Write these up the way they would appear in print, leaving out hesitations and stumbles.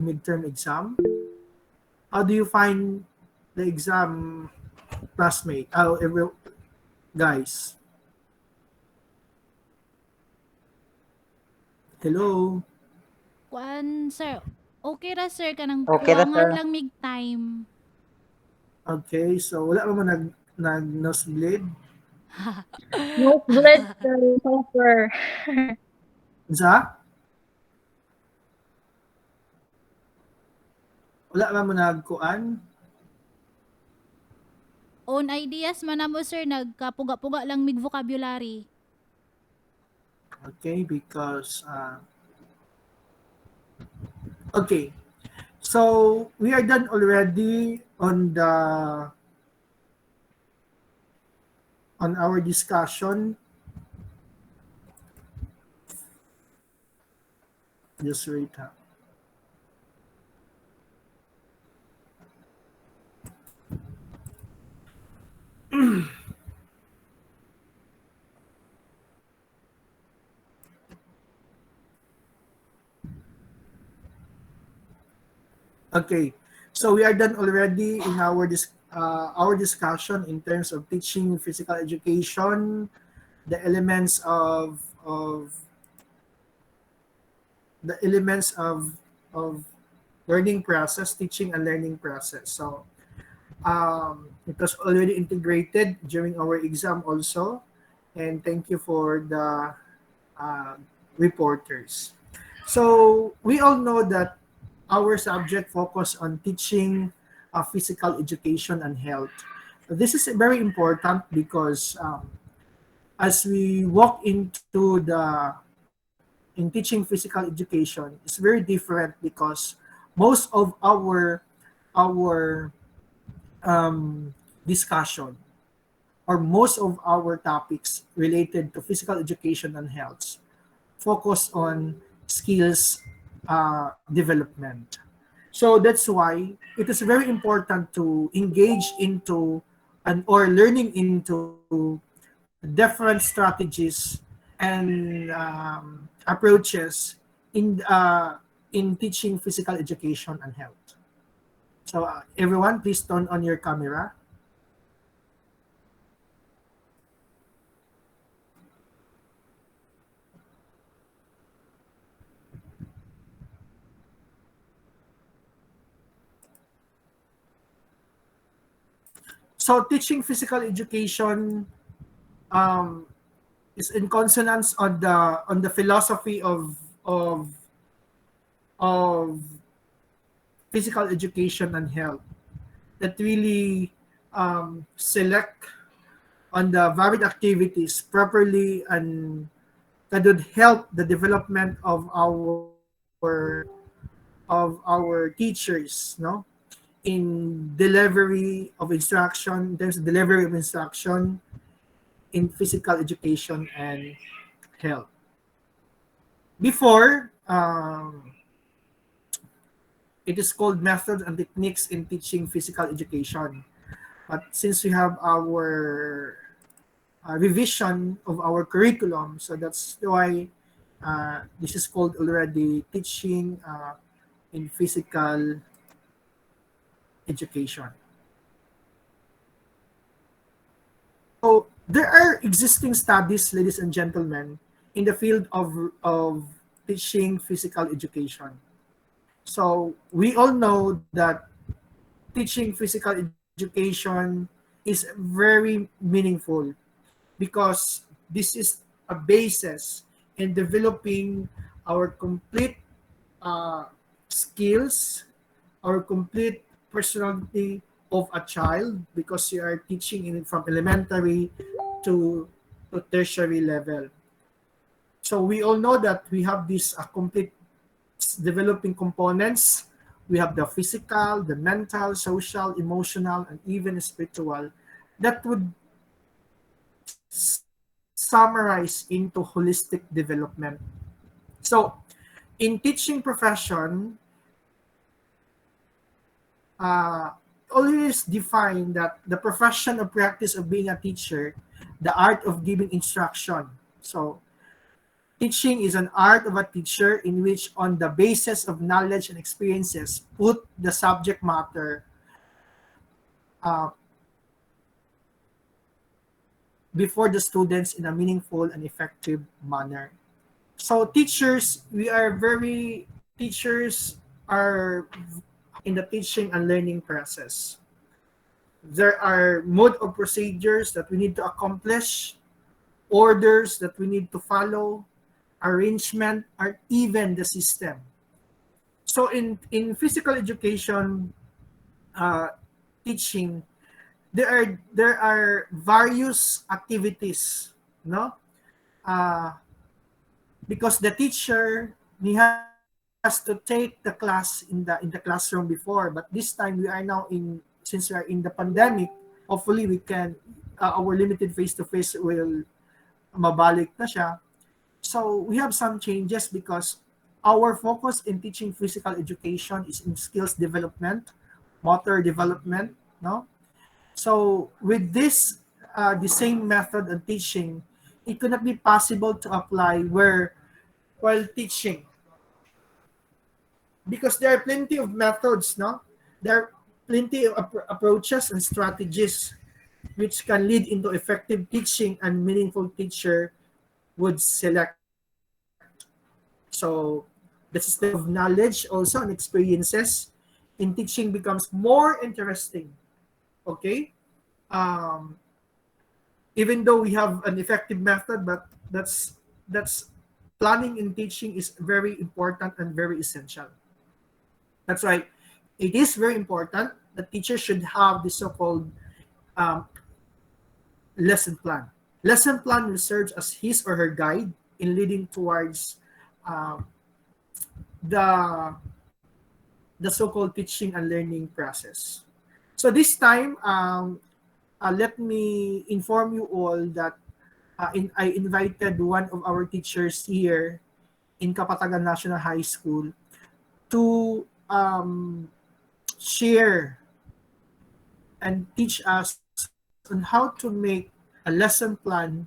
midterm exam. How do you find the exam, classmate? Guys? Hello? Kuan sir, okay ra sir kanang Okay ra kuwangan sir. lang mig time. Okay, so wala mo nag-nosebleed? Nosebleed software. Unsa? Wala man mo nagkuan? Own ideas man namo sir nagkapuga-puga lang mig vocabulary. Okay, because okay. So we are done already on our discussion. Just wait. Okay, so we are done already in our discussion in terms of teaching physical education, the elements of learning process, teaching and learning process. So it was already integrated during our exam also, and thank you for the uh, reporters. So we all know that our subject focus on teaching physical education and health. This is very important because as we walk into the in teaching physical education, it's very different because most of our discussion or most of our topics related to physical education and health focus on skills development. So that's why it is very important to engage into and or learning into different strategies and approaches in teaching physical education and health. So everyone, please turn on your camera. So teaching physical education um, is in consonance on the philosophy of physical education and health that really select on the varied activities properly and that would help the development of our teachers, no, in delivery of instruction, in terms of delivery of instruction in physical education and health. Before, it is called methods and techniques in teaching physical education. But since we have our revision of our curriculum, so that's why this is called already teaching in physical education. So there are existing studies, ladies and gentlemen, in the field of teaching physical education. So we all know that teaching physical education is very meaningful because this is a basis in developing our complete uh, skills, our complete personality of a child because you are teaching in from elementary to tertiary level. So we all know that we have these complete developing components. We have the physical, the mental, social, emotional, and even spiritual that would summarize into holistic development. So in teaching profession, always define that the profession or practice of being a teacher, the art of giving instruction. So Teaching is an art of a teacher in which, on the basis of knowledge and experiences, put the subject matter uh, before the students in a meaningful and effective manner. So teachers, we are very teachers are in the teaching and learning process. There are mode of procedures that we need to accomplish, orders that we need to follow, arrangement, or even the system. So in physical education teaching, there are various activities, no? Uh, because the teacher, he has to take the class in the classroom before, but this time we are now since we are in the pandemic, hopefully we can our limited face to face will mabalik na siya. So we have some changes because our focus in teaching physical education is in skills development, motor development, no? So with this, the same method of teaching, it could not be possible to apply where while teaching because there are plenty of methods, no? There are plenty of approaches and strategies which can lead into effective teaching and meaningful teacher would select. So the system of knowledge also and experiences in teaching becomes more interesting. Okay? Um, Even though we have an effective method, but that's planning in teaching is very important and very essential. That's why it is very important that teachers should have the so-called um, lesson plan. Lesson plan will serve as his or her guide in leading towards um, the the so-called teaching and learning process. So this time, let me inform you all that I invited one of our teachers here in Kapatagan National High School to share and teach us on how to make a lesson plan,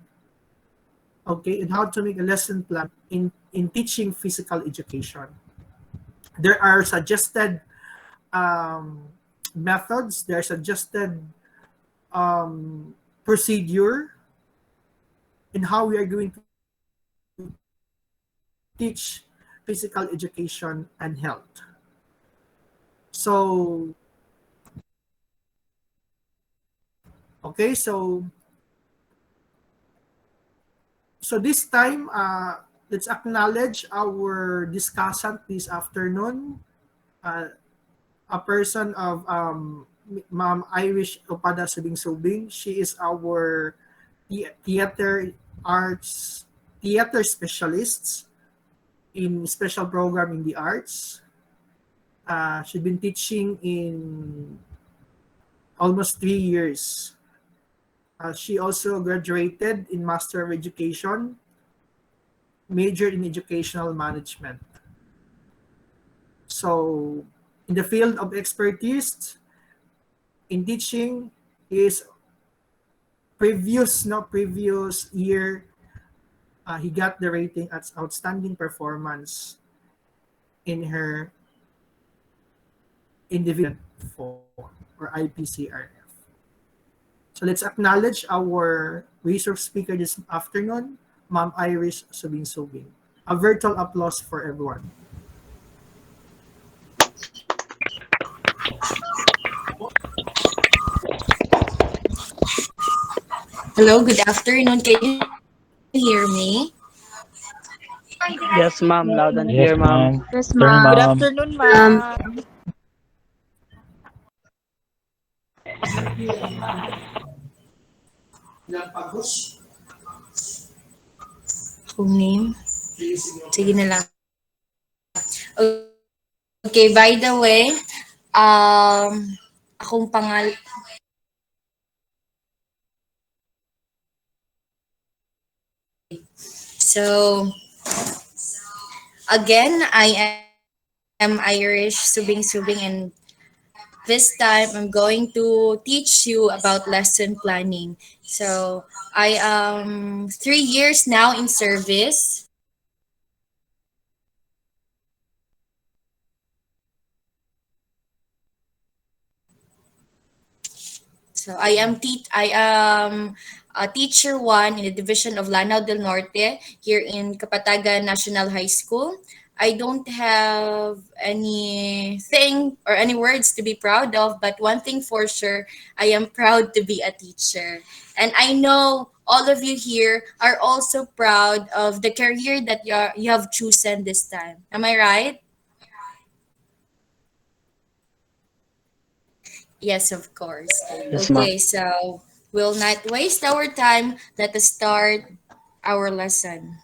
okay, and how to make a lesson plan in teaching physical education. There are suggested um, methods, there are suggested procedure in how we are going to teach physical education and health. So, okay, so this time, let's acknowledge our discussant this afternoon, uh, a person of Ma'am Irish Opada Subing Subing. She is our theater arts theater specialist in special program in the arts. She's been teaching in almost 3 years. She also graduated in Master of Education, majored in Educational Management. So, in the field of expertise in teaching, is previous year, he got the rating as outstanding performance in her individual 4 or IPCRF. So let's acknowledge our resource speaker this afternoon, Ma'am Iris Subing Subing. A virtual applause for everyone. Hello, good afternoon. Can you hear me? Yes, ma'am. Loud and Yes, clear, ma'am. ma'am. Yes, Turn, ma'am. Good ma'am. afternoon, ma'am. Full name? Sige na lang. Okay, by the way, akong So, again, I am Irish Subing Subing, and this time I'm going to teach you about lesson planning. So, I am 3 years now in service. So I am teacher 1 in the division of Lanao del Norte here in Kapatagan National High School. I don't have anything or any words to be proud of, but one thing for sure, I am proud to be a teacher. And I know all of you here are also proud of the career that you have chosen this time. Am I right? Yes, of course. Yes, ma'am. Okay, so we'll not waste our time. Let us start our lesson.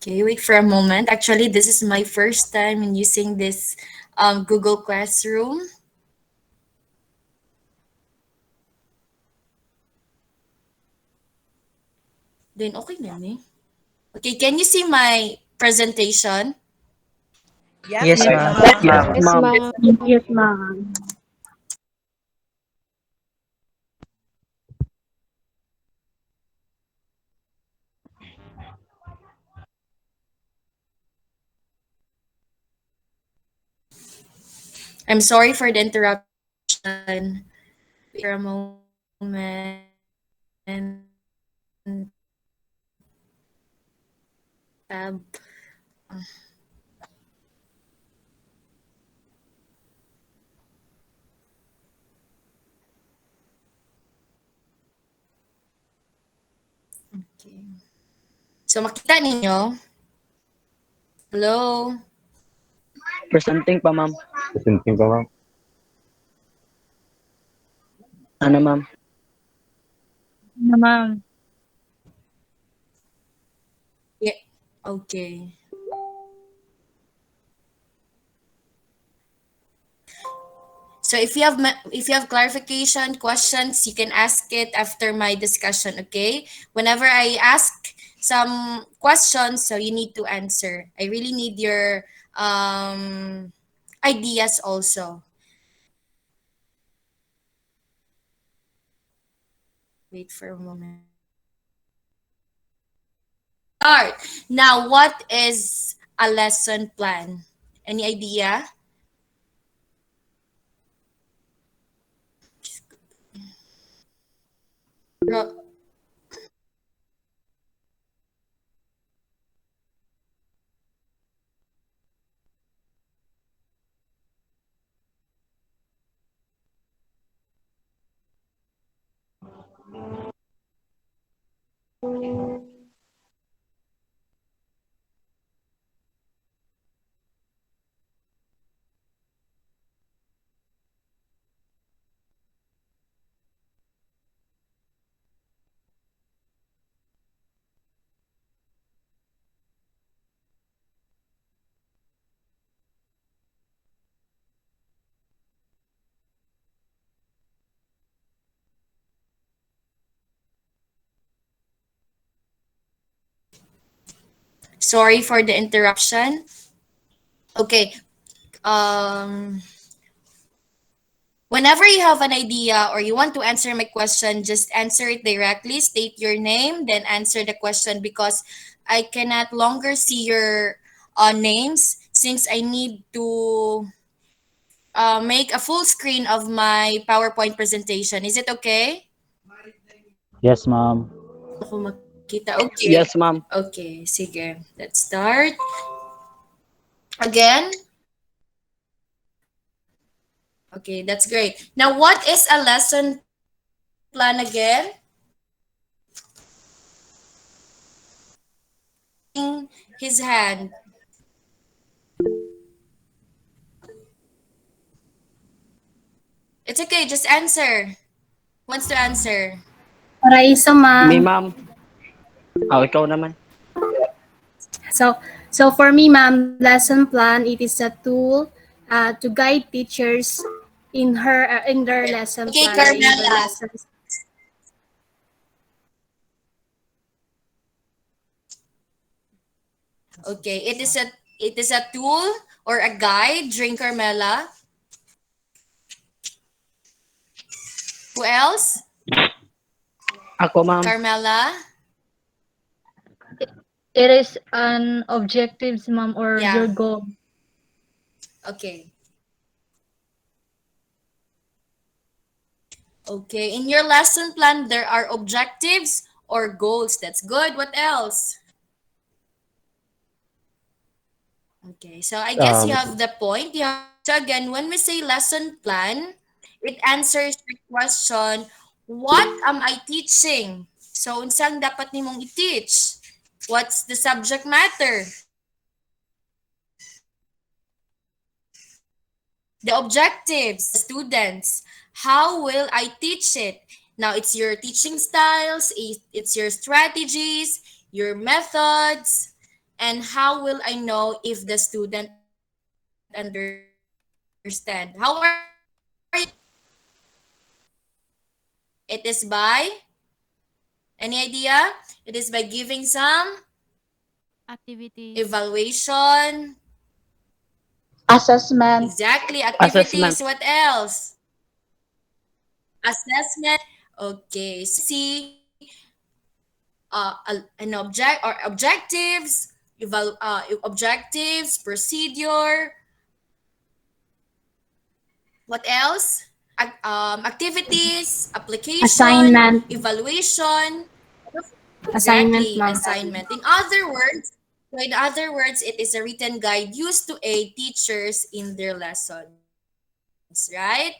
Okay, wait for a moment. Actually, this is my first time in using this Google Classroom. Then okay na ni. Okay, can you see my presentation? Yes, Yes, Yes, ma'am. ma'am. Yes, ma'am. Yes, ma'am. ma'am. Yes, ma'am. I'm sorry for the interruption. Wait for a moment. Tab. Okay. So makita ninyo? Hello? Presenting pa, ma'am. Presenting pa, ma'am. Ano, ma'am? Ano, ma'am? Yeah. Okay. So if you have clarification, questions, you can ask it after my discussion, okay? Whenever I ask some questions, so you need to answer. I really need your ideas also. Wait for a moment. Start. Now, what is a lesson plan? Any idea? Ro- Sorry for the interruption. Okay. Um, Whenever you have an idea or you want to answer my question, just answer it directly. State your name, then answer the question because I cannot longer see your names since I need to make a full screen of my PowerPoint presentation. Is it okay? Yes, ma'am. Ako makita. Okay. Yes, ma'am. Okay, sige. Let's start. Again, Okay, that's great. Now, what is a lesson plan again? His hand. It's okay, just answer. Who wants to answer? Paraiso, Me, ma'am. ma'am. Oh, ikaw naman. So, so for me, ma'am, lesson plan, it is a tool to guide teachers in their lesson Okay, plan or in their Carmela. lessons. Okay, it is a tool or a guide. Drink, Carmela. Who else? Ako, ma'am. Carmela. It is an objectives, ma'am, or your Yeah. goal. Okay. Okay. In your lesson plan, there are objectives or goals. That's good. What else? Okay. So I guess you Um, have the point. So again, when we say lesson plan, it answers the question, what am I teaching? So, unsang dapat nimong i-teach? What's the subject matter? The objectives, the students. How will I teach it? Now, it's your teaching styles, it's your strategies, your methods, and how will I know if the student understand? How are you going to know? It is by, any idea? It is by giving some Activities. evaluation. Assessment. Exactly. Assessment. Activities. What else? Assessment. Okay. So, see, an object or objectives, objectives, procedure. What else? Activities, application, Assignment. evaluation. Assignment, Exactly, ma'am. assignment. In other words, it is a written guide used to aid teachers in their lessons, right?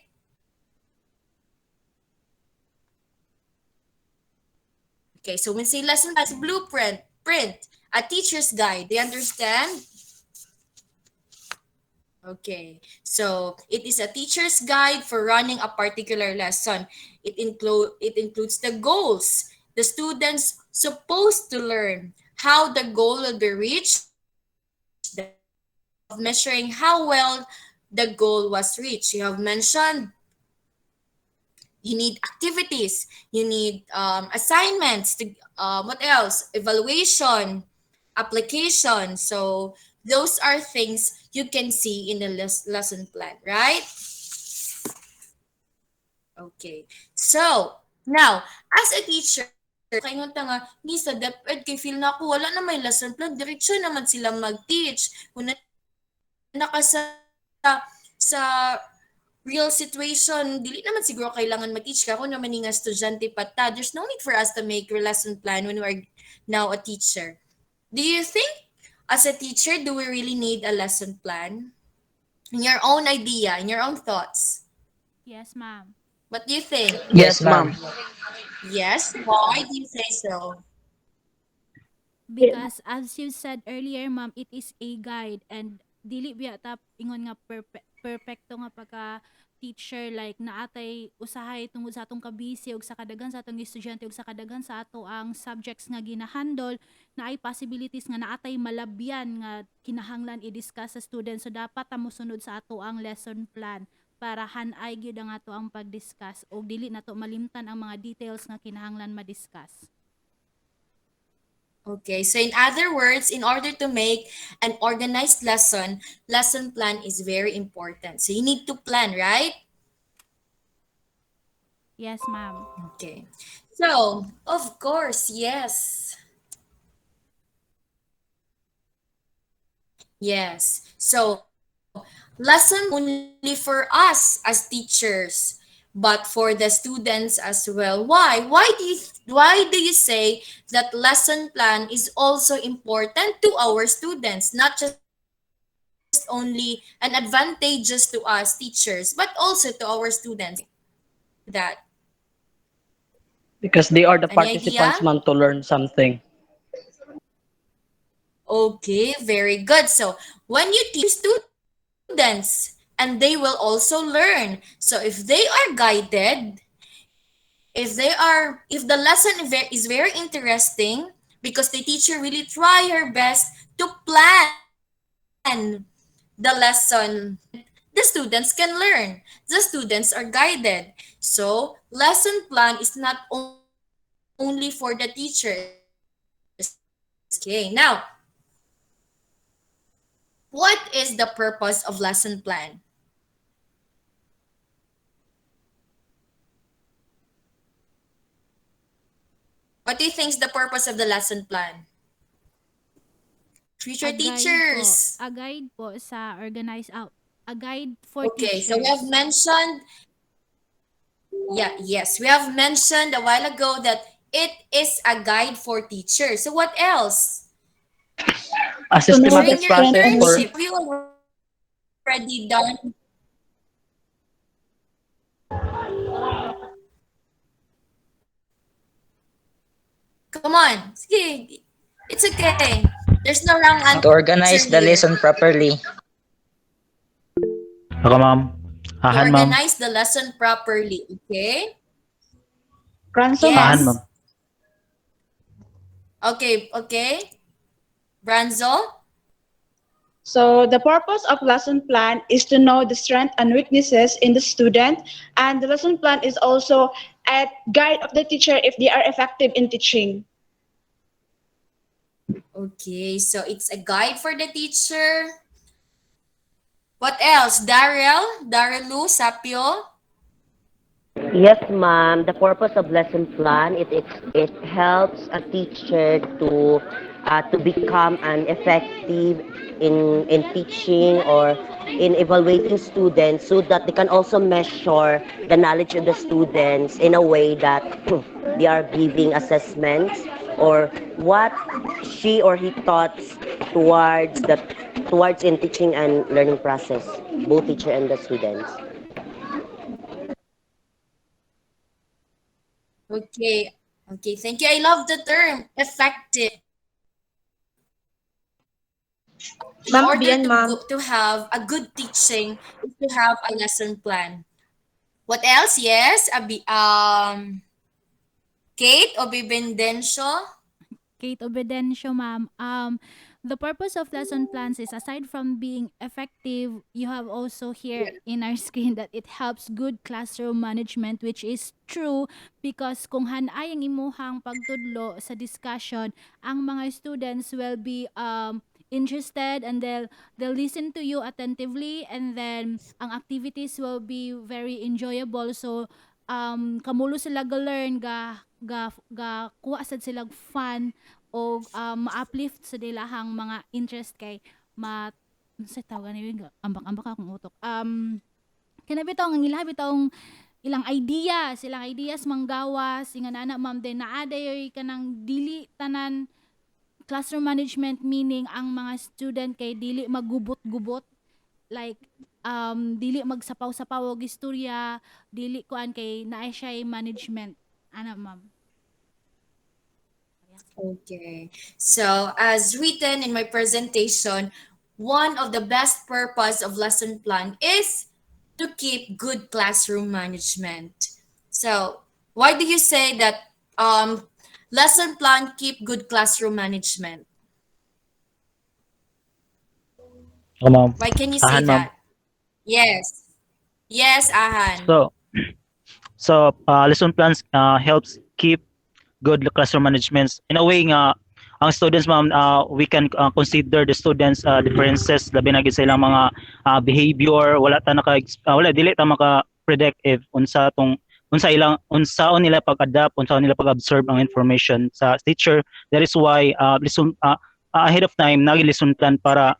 Okay, so when say lesson plan, it's blueprint, print, a teacher's guide. Do you understand? Okay, so it is a teacher's guide for running a particular lesson. It includes the goals the students supposed to learn, how the goal will be reached, the methods of measuring how well the goal was reached. You have mentioned you need activities, you need assignments, what else? Evaluation, application. So those are things you can see in the lesson plan, right? Okay. So, now, as a teacher, kay nga nga, ni sa DepEd, kay feel na ako, wala na may lesson plan, diretso naman sila mag-teach. Kung na ka sa real situation, dili naman siguro kailangan mag-teach ka kung naman nga estudyante pa ta. There's no need for us to make a lesson plan when we are now a teacher. Do you think, as a teacher, do we really need a lesson plan? In your own idea, in your own thoughts, Yes, ma'am. what do you think? Yes, ma'am. Yes? Why do you say so? Because as you said earlier, ma'am, it is a guide and dili biya ta ingon nga perfecto nga pagka teacher like naatay usahay tungod sa atong kabisi ug sa kadagan sa atong estudyante ug sa kadagan sa ato ang subjects nga ginahandle na ay possibilities nga naatay malabyan nga kinahanglan i-discuss sa students, so dapat ta mosunod sa ato ang lesson plan para hanay gyud ang ato ang pag-discuss ug dili nato malimtan ang mga details nga kinahanglan ma-discuss. Okay, so in other words, in order to make an organized lesson plan is very important. So you need to plan, right? Yes, ma'am. Okay. So, of course, yes. Yes. So, lesson only for us as teachers, but for the students as well. Why? Why do you say that lesson plan is also important to our students, not just to is only an advantageous to us teachers, but also to our students. That Because they are the any participants, idea? ma'am, to learn something. Okay, very good. So when you teach students, and they will also learn. So if they are guided, if the lesson is very interesting, because the teacher really try her best to plan the lesson, the students can learn. The students are guided. So lesson plan is not only for the teachers. Okay, now what is the purpose of lesson plan? What do you think is the purpose of the lesson plan? Future teachers. A guide po sa a guide for Okay, so we have teachers. mentioned, yes, we have mentioned a while ago that it is a guide for teachers. So what else? A To know the During systematic your strength process and for internship, have you already done? Come on, sige. It's okay. There's no wrong To answer organize the here. lesson properly. Ako, ma'am. To Ahan, ma'am. organize the lesson properly, okay? Ranso, Ahan, Yes. ma'am. Okay. Branzo? So the purpose of lesson plan is to know the strengths and weaknesses in the student, and the lesson plan is also a guide of the teacher if they are effective in teaching. Okay, so it's a guide for the teacher. What else? Darelu, Sapio? Yes, ma'am. The purpose of lesson plan it helps a teacher to become an effective in teaching or in evaluating students so that they can also measure the knowledge of the students in a way that they are giving assessments or what she or he thought towards in teaching and learning process, both teacher and the students. Okay. Okay, thank you. I love the term effective. In Ma'am, order Abian, ma'am. to have a good teaching is to have a lesson plan. What else? Yes, Kate Obibendencio. Kate Obedencio, ma'am. The purpose of lesson plans is aside from being effective, you have also here in our screen that it helps good classroom management, which is true because kung hanay ang imuhang pagtudlo sa discussion, ang mga students will be interested and they'll listen to you attentively, and then ang activities will be very enjoyable. So kamulo sila ga-learn ga kuha sad sila fun o ma-uplift sa dilahang mga interest kay sa tawag ni ambak-ambak akong utok. Kinabitaw ang ilang ideas manggawas inga nana ma'am din naaday kanang dili tanan classroom management, meaning ang mga student kay dili magubot-gubot, like dili magsapaw-sapaw og istorya, dili kuan kay naay siya management ana ma'am. Okay. So, as written in my presentation, one of the best purpose of lesson plan is to keep good classroom management. So, why do you say that lesson plan keep good classroom management? Ako, ma'am. Why can you say Ahan, ma'am. that? Yes. Yes, Ahan. Lesson plans helps keep good classroom management. In a way nga, ang students, ma'am, we can consider the students differences labi na gid sa ilang mga behavior. Wala dili ta maka predict if unsaon nila pag-adapt, unsaon nila pag-absorb ang information sa teacher. That is why ahead of time nagi lesson plan para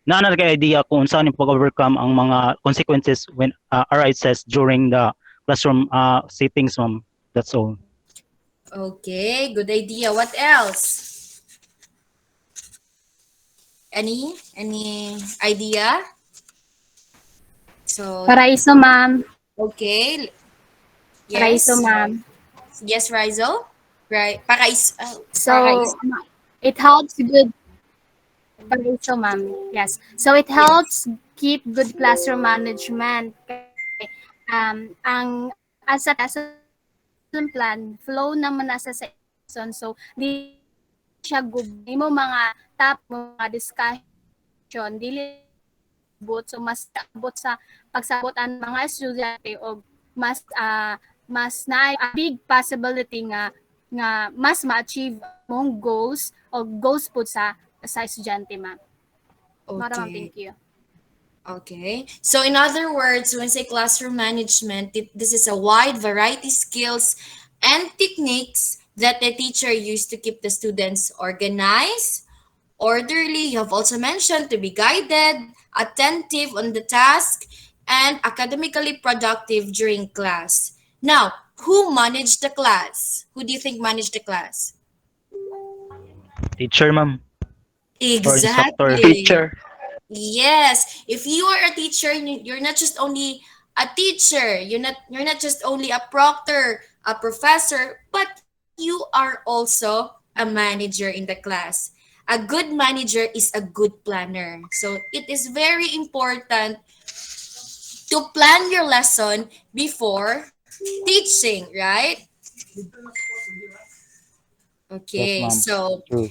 na kay idea kung saan yung pag-overcome ang mga consequences when arises during the classroom settings, ma'am. That's all. Okay, good idea. What else? Any idea? So, Paraiso, ma'am. okay. Paraiso, Yes. ma'am. Yes, Rizal? Right. Parais. So, it helps good Paraiso, ma'am. Yes. So, it Yes. helps keep good classroom management. As a lesson plan, flow naman nasa sa lesson. So, dili siya gubay mo mga top, mga discussion, dili abot. So, mas abot sa pagsabot ang mga estudyante o mas na big possibility nga mas ma-achieve mong goals o goals po sa estudyante, ma'am. Mara, ma'am, Okay. thank you. Okay. So in other words, when say classroom management, this is a wide variety skills and techniques that the teacher used to keep the students organized, orderly. You have also mentioned to be guided, attentive on the task, and academically productive during class. Now, who managed the class? Who do you think managed the class? Teacher, ma'am, or instructor. Exactly. Yes, if you are a teacher, you're not just only a teacher. You're not just only a proctor, a professor, but you are also a manager in the class. A good manager is a good planner. So it is very important to plan your lesson before teaching, right? Yes, Okay, ma'am. so True.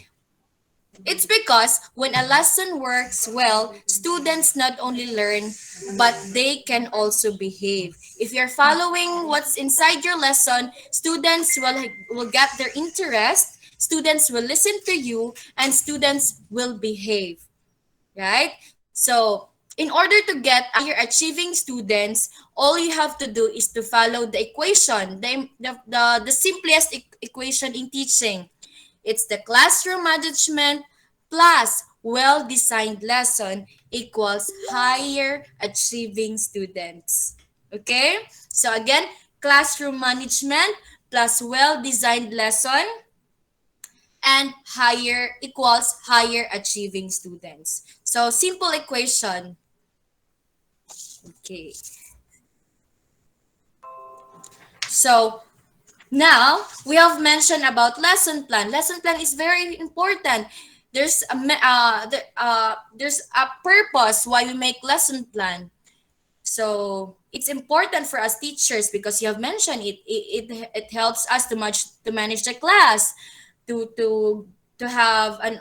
it's because when a lesson works well, students not only learn, but they can also behave. If you're following what's inside your lesson, students will get their interest, students will listen to you, and students will behave, right? So, in order to get higher achieving students, all you have to do is to follow the equation, the simplest equation in teaching. It's the classroom management plus well-designed lesson equals higher achieving students. Okay? So again, classroom management plus well-designed lesson and higher equals higher achieving students. So simple equation. Okay. So now, we have mentioned about lesson plan. Lesson plan is very important. There's a purpose why we make lesson plan. So it's important for us teachers because you have mentioned it helps us to manage the class, to have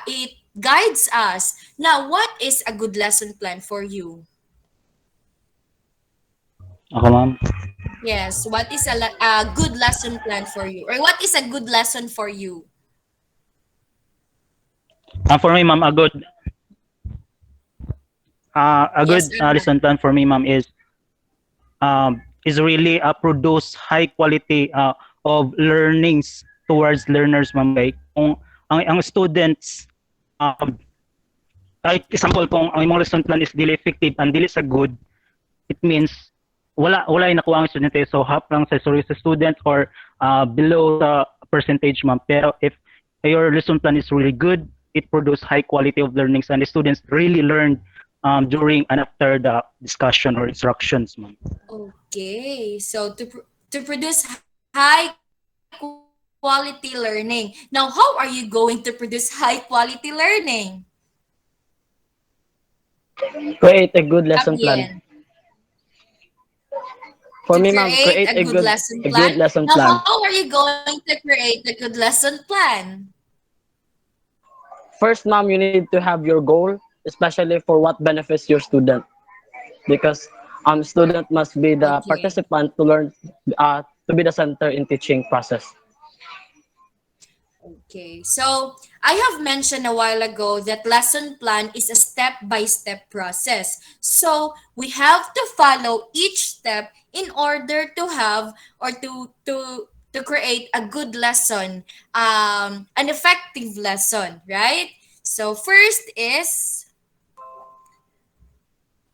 it guides us. Now, what is a good lesson plan for you? Ako, ma'am. Yes, what is a good lesson plan for you? Or what is a good lesson for you? For me, ma'am, a Yes, good Arman. lesson plan for me, ma'am, is really produce high quality of learnings towards learners, ma'am. Like, kung ang students, like example, kung ang imong lesson plan is dili effective and dili sa good, it means wala yung nakuha ang estudyante. So half lang sa sorry sa students or below the percentage, ma'am. Pero if your lesson plan is really good, it produce high quality of learnings and the students really learn during and after the discussion or instructions, ma'am. Okay, so to produce high quality learning. Now, how are you going to produce high quality learning? Create a good lesson plan. Fabian, For to me, ma'am, create create a good lesson a plan. good lesson Now, plan. how are you going to create a good lesson plan? First, ma'am, you need to have your goal, especially for what benefits your student, because student must be the Okay. participant to learn, to be the center in teaching process. Okay, so I have mentioned a while ago that lesson plan is a step-by-step process. So we have to follow each step in order to have or to create a good lesson, an effective lesson, right? So first is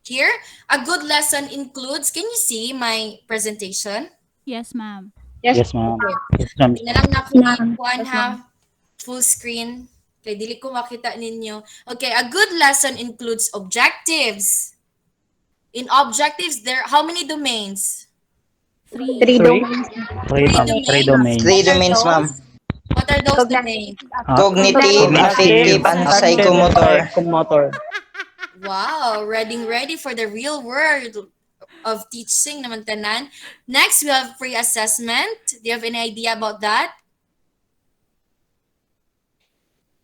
here, a good lesson includes, can you see my presentation? Yes, ma'am. Yes. Yes, ma'am. Okay. Yes, ma'am. Di na lang na ako Ma'am. ikuan Yes, ha. ma'am. Full screen. Okay, dili ko makita ninyo. Okay, a good lesson includes objectives. In objectives, how many domains? 3. Three Three. domains. Three Three domains. domains. Three What are domains, ma'am. those? What are those domains? Cognitive, affective, and psychomotor. Psychomotor. Wow, ready for the real world of teaching naman tanan. Next, we have pre-assessment. Do you have any idea about that?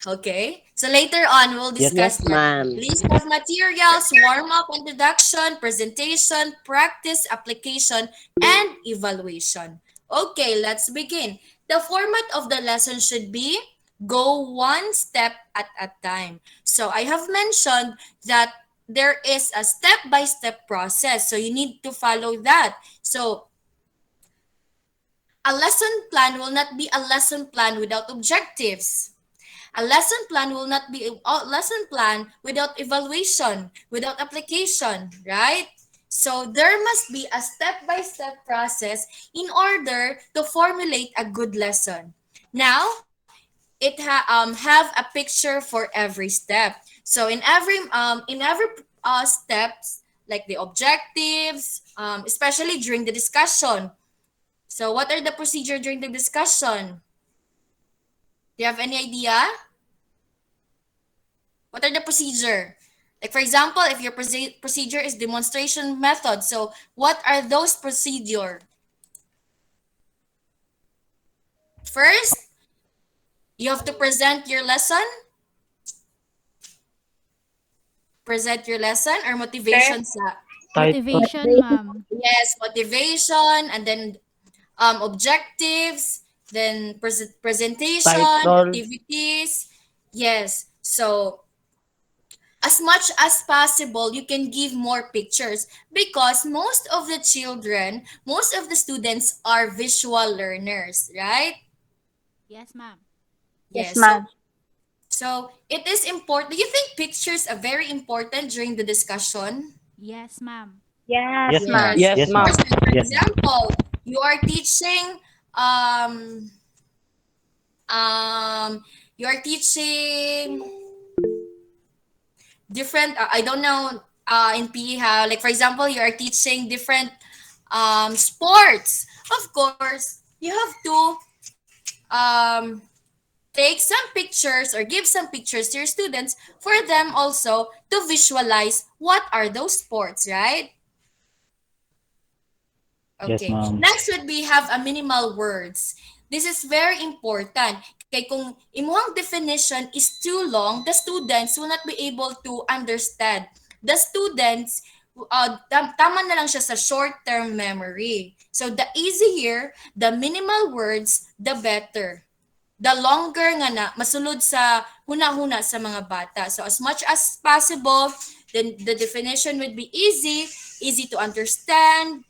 Okay. So later on, we'll Yes. discuss Yes, that. ma'am. List of materials, warm-up, introduction, presentation, practice, application, and evaluation. Okay, let's begin. The format of the lesson should be go one step at a time. So I have mentioned that there is a step-by-step process. So you need to follow that. So a lesson plan will not be a lesson plan without objectives. A lesson plan will not be a lesson plan without evaluation, without application, right? So there must be a step-by-step process in order to formulate a good lesson. Now, have a picture for every step. So in every steps, like the objectives, especially during the discussion. So what are the procedure during the discussion? Do you have any idea? What are the procedure? Like for example, if your procedure is demonstration method, so what are those procedure? First, you have to present your lesson. Present your lesson or motivation sa Motivation, ma'am. yes, motivation and then objectives, then presentation, Title. activities. Yes. So as much as possible, you can give more pictures because most of the children, most of the students are visual learners, right? Yes, ma'am. Yes, Yes. ma'am. So it is important. Do you think pictures are very important during the discussion? Yes, ma'am. Yes, Yes, ma'am. ma'am. Yes, Yes, of Yes, ma'am. ma'am. course. Like for Yes, ma'am. example, you are teaching um um you are teaching different I don't know in PE how, like for example, you are teaching different sports. Of course, you have to um take some pictures or give some pictures to your students for them also to visualize what are those sports, right? Yes, Okay. ma'am. Next would be have a minimal words. This is very important. Kay kung imuhang definition is too long, the students will not be able to understand. The students, tama na lang siya sa short-term memory. So the easier, the minimal words, the better. The longer nga na, masulod sa huna-huna sa mga bata. So as much as possible, then the definition would be easy to understand.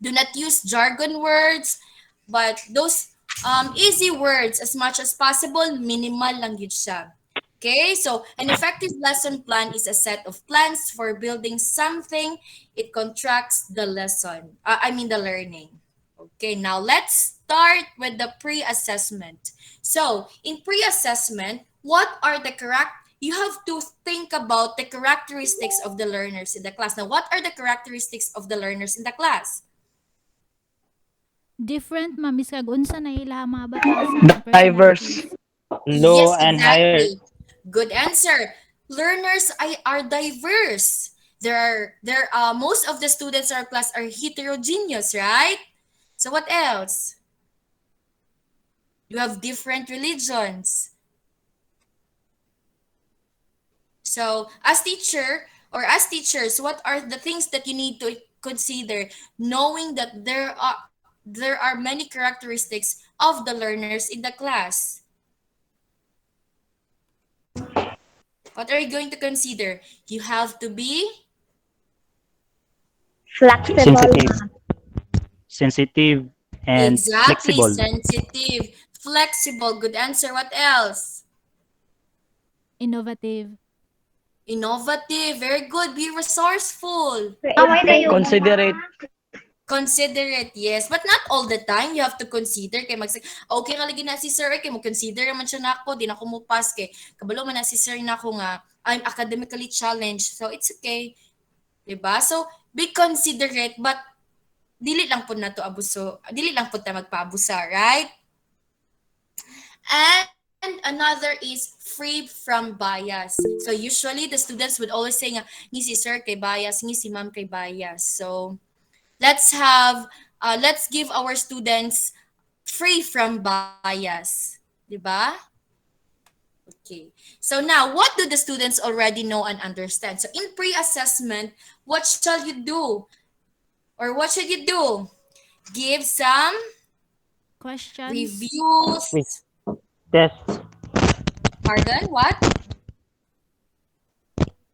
Do not use jargon words, but those easy words, as much as possible, minimal lang yun siya. Okay, so an effective lesson plan is a set of plans for building something. It contracts the lesson, the learning. Okay, now let's start with the pre-assessment. So in pre-assessment, what are the you have to think about the characteristics of the learners in the class. Now, what are the characteristics of the learners in the class? Different, ma'am. Is kag unsa na ila mga batasan, Diverse. personalities. Low Yes, and higher. exactly. Good answer. Learners are diverse. Most of the students in our class are heterogeneous, right? So what else? You have different religions. So as teachers, what are the things that you need to consider, knowing that there are many characteristics of the learners in the class? What are you going to consider? You have to be Flexible. Sensitive. Sensitive and exactly flexible. sensitive, flexible. Good answer. What else? Innovative. Innovative. Very good. Be resourcewul. Creative. Considerate. Considerate, yes. But not all the time. You have to consider. Kay okay nga lagi na si sir. Kay mo consider naman siya na ako. Di na ako mo pass. Kay kabalo man na si sir na ako nga. I'm academically challenged. So, it's okay. Diba? So, be considerate. But, dili lang po na to abuso. Dili lang po ta magpaabusa. Right? And another is free from bias. So, usually, the students would always say nga, ni si sir kay bias, ni si ma'am kay bias. So, let's give our students free from bias. Diba? Okay. So now, what do the students already know and understand? So in pre-assessment, what shall you do? Or what should you do? Give some Questions. reviews. Test. Pardon? What?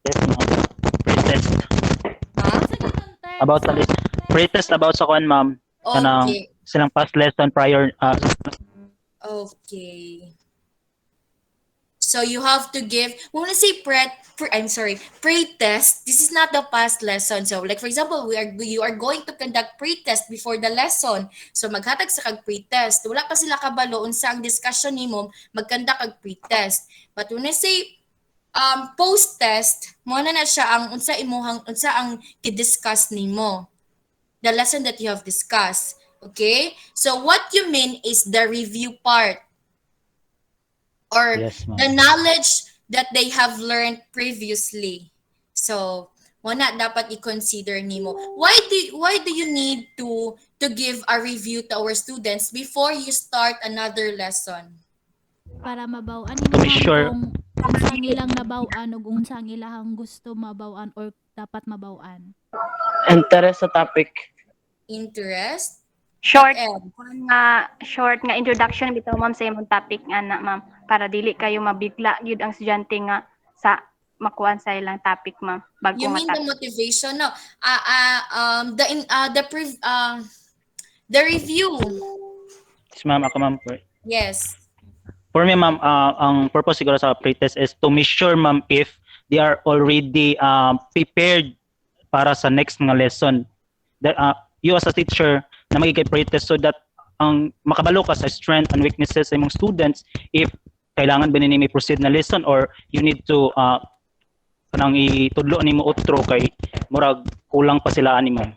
Test, ma'am. Pre-test. Huh? About sa list. Pre-test about sa kuan, ma'am. Kanang Okay. silang past lesson prior. Okay. So you have to give, when I say pre-test, this is not the past lesson. So like for example, you are going to conduct pre-test before the lesson. So maghatag sa kag pre-test. Wala pa sila kabalo unsa ang discussion nimo, mag-conduct kag pre-test. But when I say post-test, mo na siya ang unsa ang i-discuss nimo. The lesson that you have discussed. Okay? So what you mean is the review part. Or Yes, ma'am. the knowledge that they have learned previously. So, wala dapat i-consider nimo. Why do you need to give a review to our students before you start another lesson? Para mabaw-an To be sure. kung unsang ilang nabaw-an ug unsang ilahang gusto mabaw-an or dapat mabaw-an. Interest sa topic. Interest? Short What short nga introduction bitaw ma'am sa imong topic nga na ma'am para dili kayo mabigla gyud ang estudyante nga sa makuan sa ilang topic ma'am bago You nga mean the topic. motivation? No. The review. Yes, ma'am. Ako, ma'am. Yes. For me, ma'am, ang purpose siguro sa pre-test is to make sure, ma'am, if they are already prepared para sa next nga lesson. That you as a teacher na magiging pre-test so that ang makabalo ka sa strength and weaknesses sa imong students if kailangan ba nini proceed na lesson or you need to kanang itudlo nimo outro kay murag kulang pa sila animo.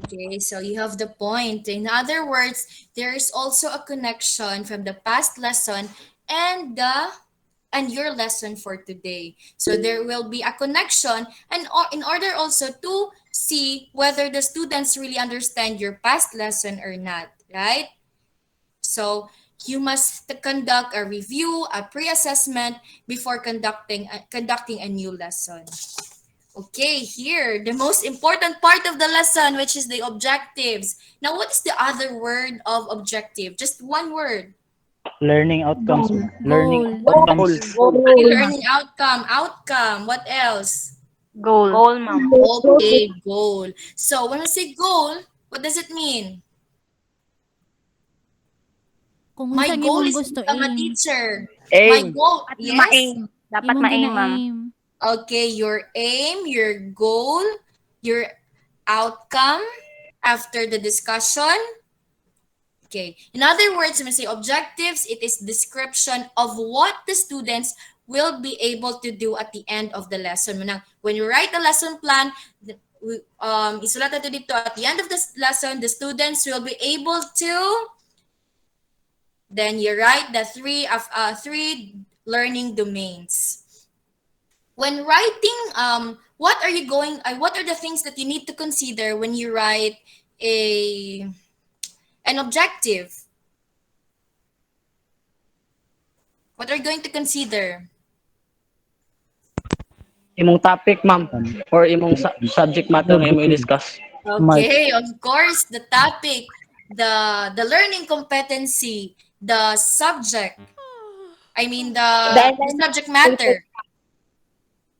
Okay, so you have the point. In other words, there is also a connection from the past lesson and your lesson for today. So there will be a connection and in order also to see whether the students really understand your past lesson or not, right? So you must conduct a review, a pre-assessment before conducting a new lesson. Okay, here, the most important part of the lesson, which is the objectives. Now, what is the other word of objective? Just one word. Learning outcomes. Learning Goal. outcomes. Okay, learning outcome. What else? Goal. Goal, ma'am. Okay, goal. So, when we say goal, what does it mean? Kung My unsang goal imong is gusto to become a aim. teacher. My Aim. goal, Dapat yes? ma-aim. Dapat Imong ma-aim ma'am. gina-aim. Okay, your aim, your goal, your outcome after the discussion. Okay. In other words, when we say objectives, it is description of what the students will be able to do at the end of the lesson. When you write a lesson plan, isulat natin dito at the end of the lesson, the students will be able to, then you write the three learning domains. When writing, what are the things that you need to consider when you write an objective? What are you going to consider? Imong topic, ma'am, or imong subject matter nga imong i-discuss. Okay, of course, the topic, the learning competency, the subject. I mean the subject matter.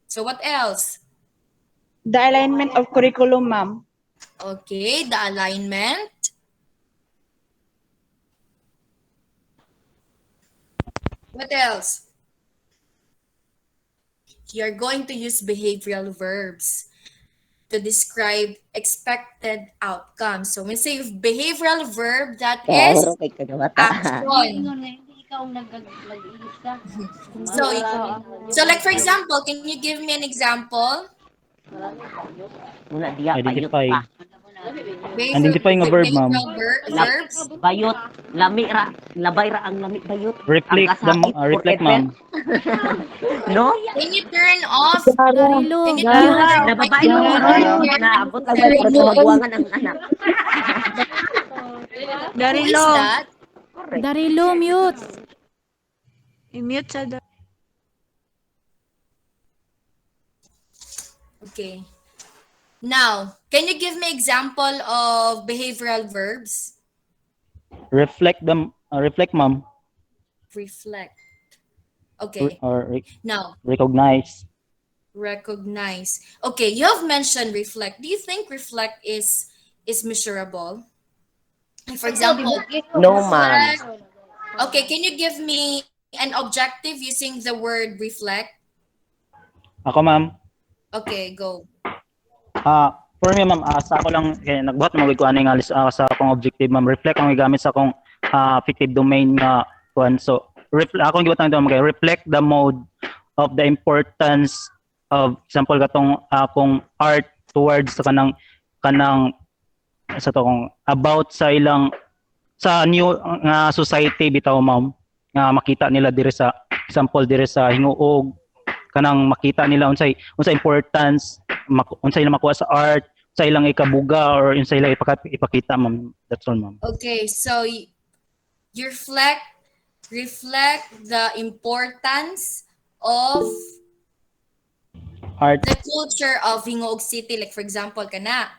So what else? The alignment of curriculum, ma'am. Okay, the alignment. What else? You're going to use behavioral verbs. to describe expected outcomes. So when say behavioral verb, that is Pero kay kagawata. action. So, so like for example, can you give me an example? Muna diya bayot Identify. pa. Identify nga verb, ma'am. Behavioral verbs. Bayot, lami ra, labay ra ang lami bayot. Ang Reflect, kasakit reflect, forever. ma'am. No? Can you turn off? Darilo, Can you turn off mute. your Nababae mo microphone? naabot lang ba para sa magbuangan ang anak. Who is that? Correct. Darilo, mute. I-mute sa Okay. Now, can you give me example of behavioral verbs? Reflect them, reflect, ma'am. Reflect. Okay. Or Now, recognize. recognize. Okay, you have mentioned reflect. Do you think reflect is measurable? Like, for example, No, ma'am. reflect. Okay, can you give me an objective using the word reflect? Ako, ma'am. Okay, go. For me, ma'am, sa ako lang, nagbuhat na magiging ano nga sa akong objective, ma'am. Reflect ang gamit sa akong fictive domain nga kuan. So, akong gibuhat na ito, reflect the mode of the importance of, example, katong akong art towards sa kanang sa to kung about sa ilang sa new nga society bitaw, ma'am, nga makita nila dire sa example dire sa hinguog, kanang makita nila unsay importance, unsay ilang makuha sa art, sa ilang ikabuga or unsay ilang ipakita, ma'am. That's all, ma'am. Okay, so you reflect the importance of Art. the culture of Hingoog City. Like for example, kana.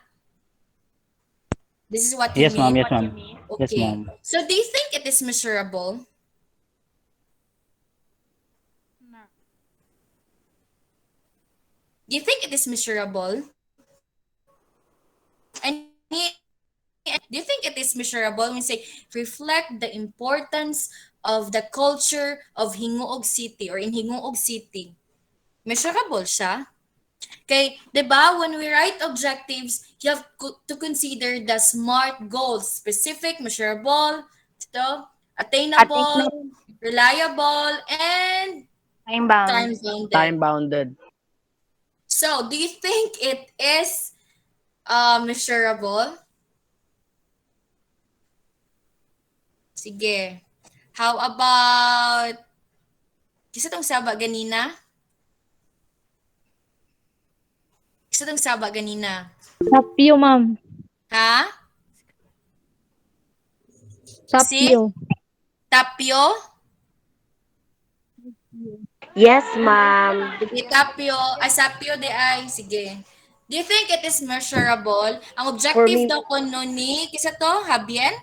This is what you Yes, ma'am. mean. Yes, ma'am. Yes, Okay. ma'am. So do you think it is measurable? Do you think it is measurable? And do you think it is measurable when you say reflect the importance of the culture of Hingoog City or in Hingoog City? Measurable siya? Okay, 'di ba? When we write objectives, you have to consider the SMART goals: specific, measurable, attainable, reliable, and time-bound. time-bounded. Time-bounded. So, do you think it is measurable? Sige. How about kisa tong saba ganina? Kisa tong saba ganina? Sapyo, ma'am. Ha? Sapyo. Tapyo? Yes, ma'am. Sige, tapyo. Ay, sapyo de ay. Sige. Do you think it is measurable? Ang objective me- daw ko no ni, kisa to, Habien?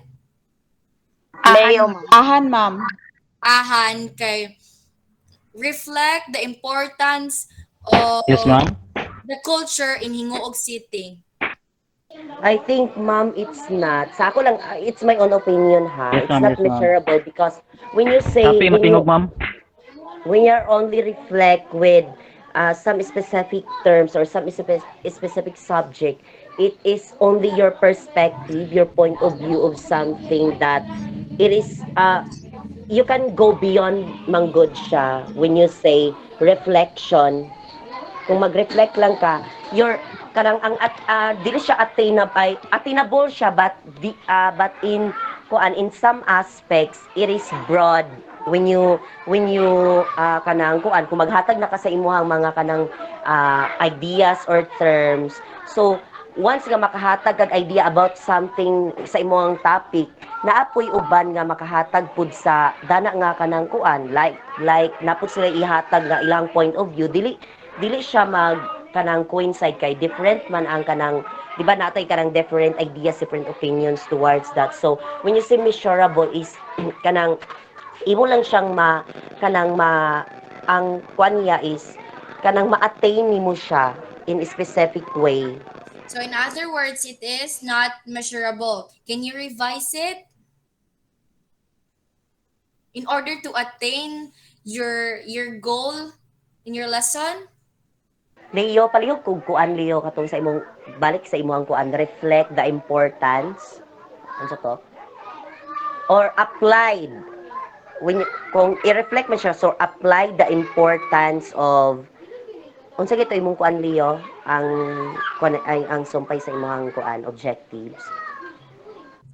Leo, ahan, ma'am. Ahan kay reflect the importance of Yes, ma'am. the culture in Hingoog City. I think, ma'am, it's not. Sa ako lang, it's my own opinion, ha. Yes, It's ma'am. not Yes, ma'am. measurable because when you say, Happy matingog, ma'am. when you only reflect with some specific terms or some specific subject, it is only your perspective, your point of view of something that it is, you can go beyond manggod siya when you say reflection. Kung mag-reflect lang ka, your kanang ang dili siya attainable siya, but in some aspects it is broad when you kanang kung maghatag na ka sa imuhang mga kanang ideas or terms. So once nga makahatag kag idea about something sa imong topic, naapoy uban nga makahatag pud sa dana nga kanang like napud sila ihatag nga ilang point of view, dili siya kanang coincide kay different man ang kanang, di ba natay kanang different ideas, different opinions towards that. So when you say measurable is kanang imo lang siyang ang kwan niya is kanang ma-attain nimo siya in a specific way. So in other words, it is not measurable. Can you revise it? In order to attain your goal in your lesson? Leo, palihog kung kuan Leo katong sa imong balik sa imong kuan reflect the importance ano sa to or applied when kung i-reflect man siya so apply the importance of unsa gito imong kuan Leo ang kuan ay ang sumpay sa imong kuan objectives.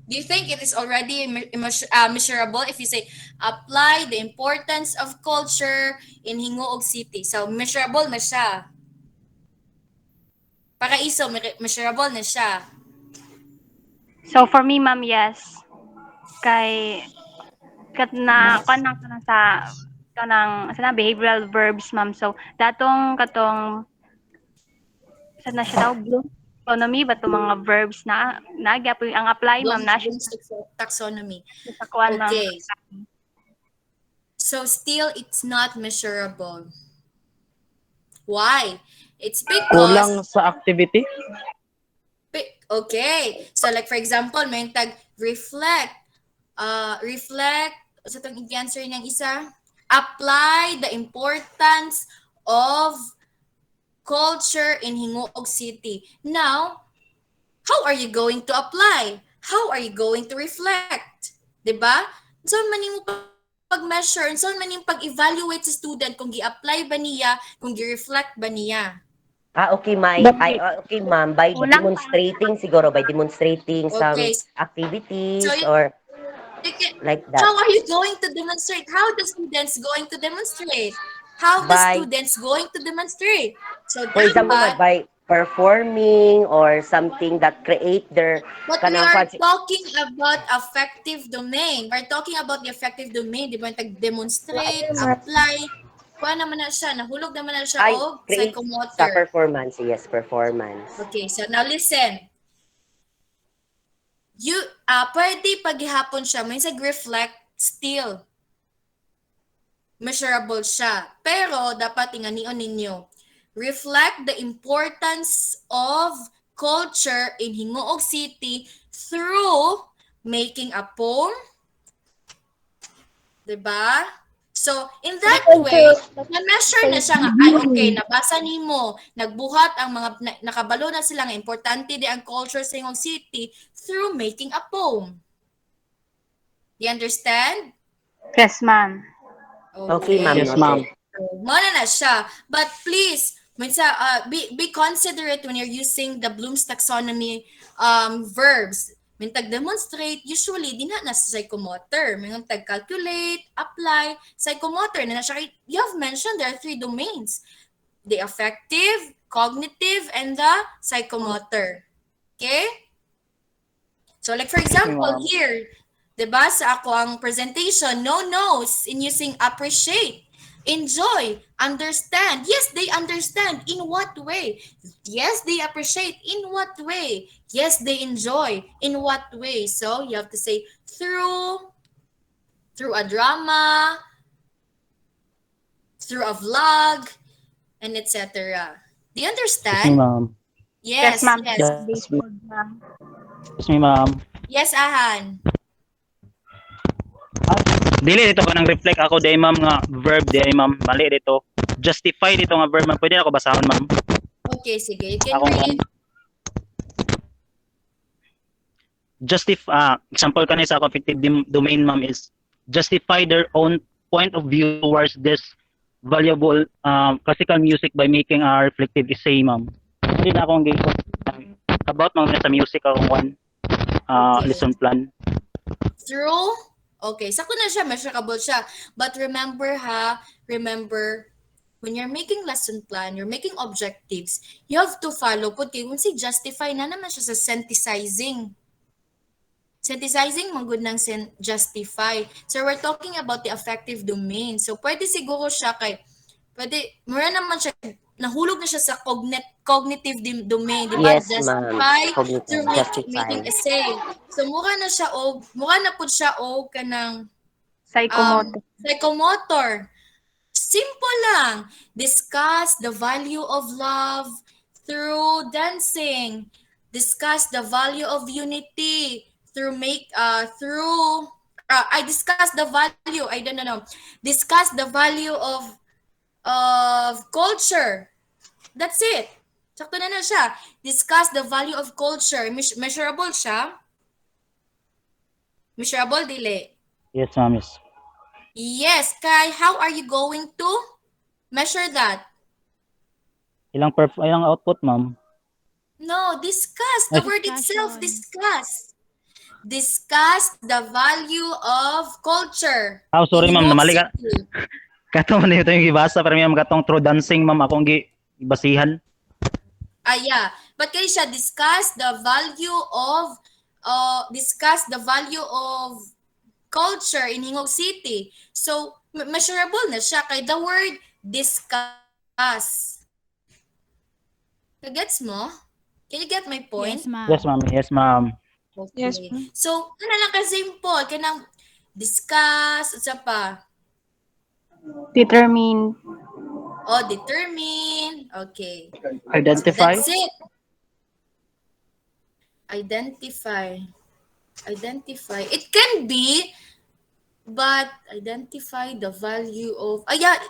Do you think it is already measurable if you say apply the importance of culture in Hingoog City? So measurable na siya. Paraiso, measurable na siya. So for me, ma'am, yes. Kay kanang sa behavioral verbs, ma'am. So datong katong sa na siya daw Bloom taxonomy ba to mga verbs na nagyapoy ang apply, ma'am, na siya Bloom's taxonomy. sa kuan, ma'am. Okay. So still it's not measurable. Why? It's Kulang because sa activity. okay. So like for example, may tag reflect sa itong i-answer niyang isa, apply the importance of culture in Hingoog City. Now, how are you going to apply? How are you going to reflect? Diba? So, maning pag-measure, so maning pag-evaluate sa student kung gi-apply ba niya, kung gi-reflect ba niya. Okay, okay, ma'am, by demonstrating siguro, by demonstrating some Okay. activities So, or like that. how are you going to demonstrate? How the students going to demonstrate? How the By, students going to demonstrate? So, for example, dapat, by performing or something that create their but we kanang are talking about affective domain. We're talking about the affective domain. Di ba? Demonstrate, apply. Kuha naman na siya. Nahulog naman na siya o create sa psychomotor. performance. Yes, performance. Okay, so now listen. Pwede paghihapon siya. May reflect still. Measurable siya. Pero dapat inganion ninyo. Reflect the importance of culture in Hingoog City through making a poem. Diba? So, in that way, na-measure na siya nga, ay okay, nabasa nimo, nagbuhat ang mga, nakabalo na sila nga, importante di ang culture sa Hingoog City through making a poem. You understand? Yes, ma'am. Okay, ma'am. Yes, ma'am. Mana na siya. But please, be considerate when you're using the Bloom's taxonomy verbs. Mintag demonstrate, usually, di na sa psychomotor. Mintag calculate, apply, psychomotor. Na siya, you have mentioned there are 3 domains. The affective, cognitive, and the psychomotor. Okay? So like for example, here, diba, sa ako ang presentation, no no's in using appreciate, enjoy, understand. Yes, they understand. In what way? Yes, they appreciate. In what way? Yes, they enjoy. In what way? So you have to say through a drama, through a vlog, and etc. Do you understand? Yes, ma'am. Yes, ma'am. yes. Yes, ma'am. Yes, Ahan. Dili dito kanang reflect ako day ma'am nga verb day ma'am mali dito. Justify dito nga verb ma'am. Pwede na ako basahon ma'am. Okay, sige. You can Ako read. Example kanina sa affective domain ma'am is justify their own point of view towards this valuable classical music by making a reflective essay ma'am. Hindi na akong about mga sa music akong one lesson plan. Through? Okay, sakto na siya, measurable siya. But remember when you're making lesson plan, you're making objectives, you have to follow po kung si justify na naman siya sa synthesizing. Synthesizing, magud ng justify. So we're talking about the affective domain. So pwede siguro siya mura naman siya, nahulog na siya sa cognitive domain, di ba? Yes, ma'am. Justify Cognitive, through making essay. So mura na po siya kanang psychomotor. Simple lang. Discuss the value of love through dancing. Discuss the value of unity through I discuss the value, I don't know. Discuss the value of culture That's it. Sakto na siya. Discuss the value of culture. Measurable siya. Measurable, dili. Yes, ma'am. Yes. Yes, Kai, how are you going to measure that? Ilang output, ma'am? No, discuss. The word itself, discuss. Discuss the value of culture. Sorry, ma'am. Ingong Namali ka. city. Kato man ito yung gibasa. Pero ma'am, katong true dancing, ma'am. Akong gibasihan. Yeah. But kaya siya, discuss the value of culture in Hingog City. So, measurable na siya kay the word discuss. Gets mo? Can you get my point? Yes, ma'am. Yes, ma'am. Yes, ma'am. Okay. Yes, ma'am. So, ano lang ka-simple. Kanang discuss, sa pa? Determine. Oh, determine. Okay. Identify. That's it. Identify. Identify. It can be, but identify the value of...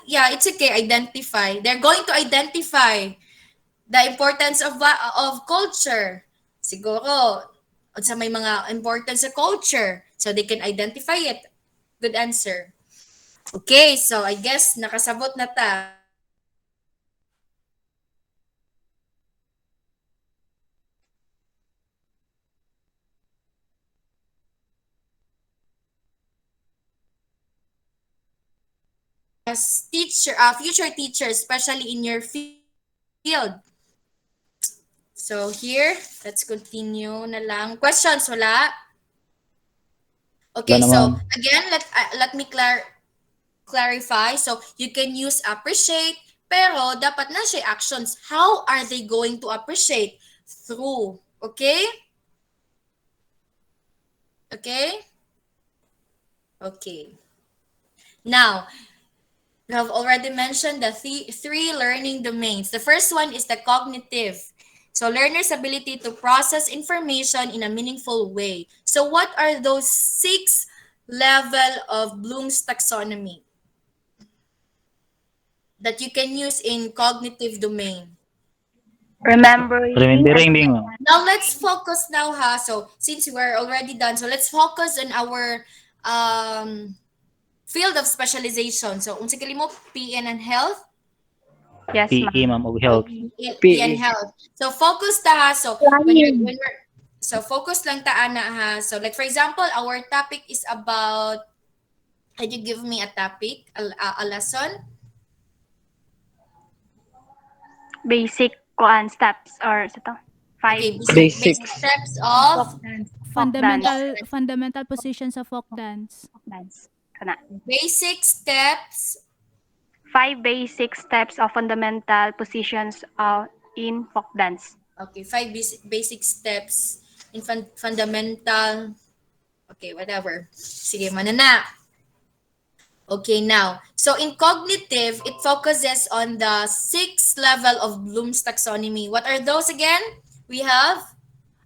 yeah, it's okay. Identify. They're going to identify the importance of culture. Siguro, sa may mga importance sa culture. So, they can identify it. Good answer. Okay, so I guess nakasabot na ta. As teacher, future teacher, especially in your field. So here, let's continue na lang. Questions, wala? Okay, Wala so naman. again, let me clarify. So you can use appreciate, pero dapat na siya actions. How are they going to appreciate? Through. Okay? Okay? Okay. Now, we have already mentioned the three learning domains. The first one is the cognitive. So learners' ability to process information in a meaningful way. So what are those 6 level of Bloom's taxonomy that you can use in cognitive domain? Remembering. Remembering. Now let's focus now ha. So since we're already done, so let's focus on our field of specialization. So unsa kali mo PN and health? Yes, PE, ma'am. ma'am, of health. PN health. So focus ta ha. So when we're so focus lang ta ana ha. So like for example, our topic is about, can you give me a topic, a lesson? Basic steps or sa to? 5 Okay, Basics. basic steps of Fundamental positions of folk dance. dance. Kana. basic steps. 5 basic steps of fundamental positions in folk dance. Okay, 5 basic steps in fundamental. Okay, whatever. Sige, manana. Okay, now. So in cognitive, it focuses on the 6 level of Bloom's taxonomy. What are those again? We have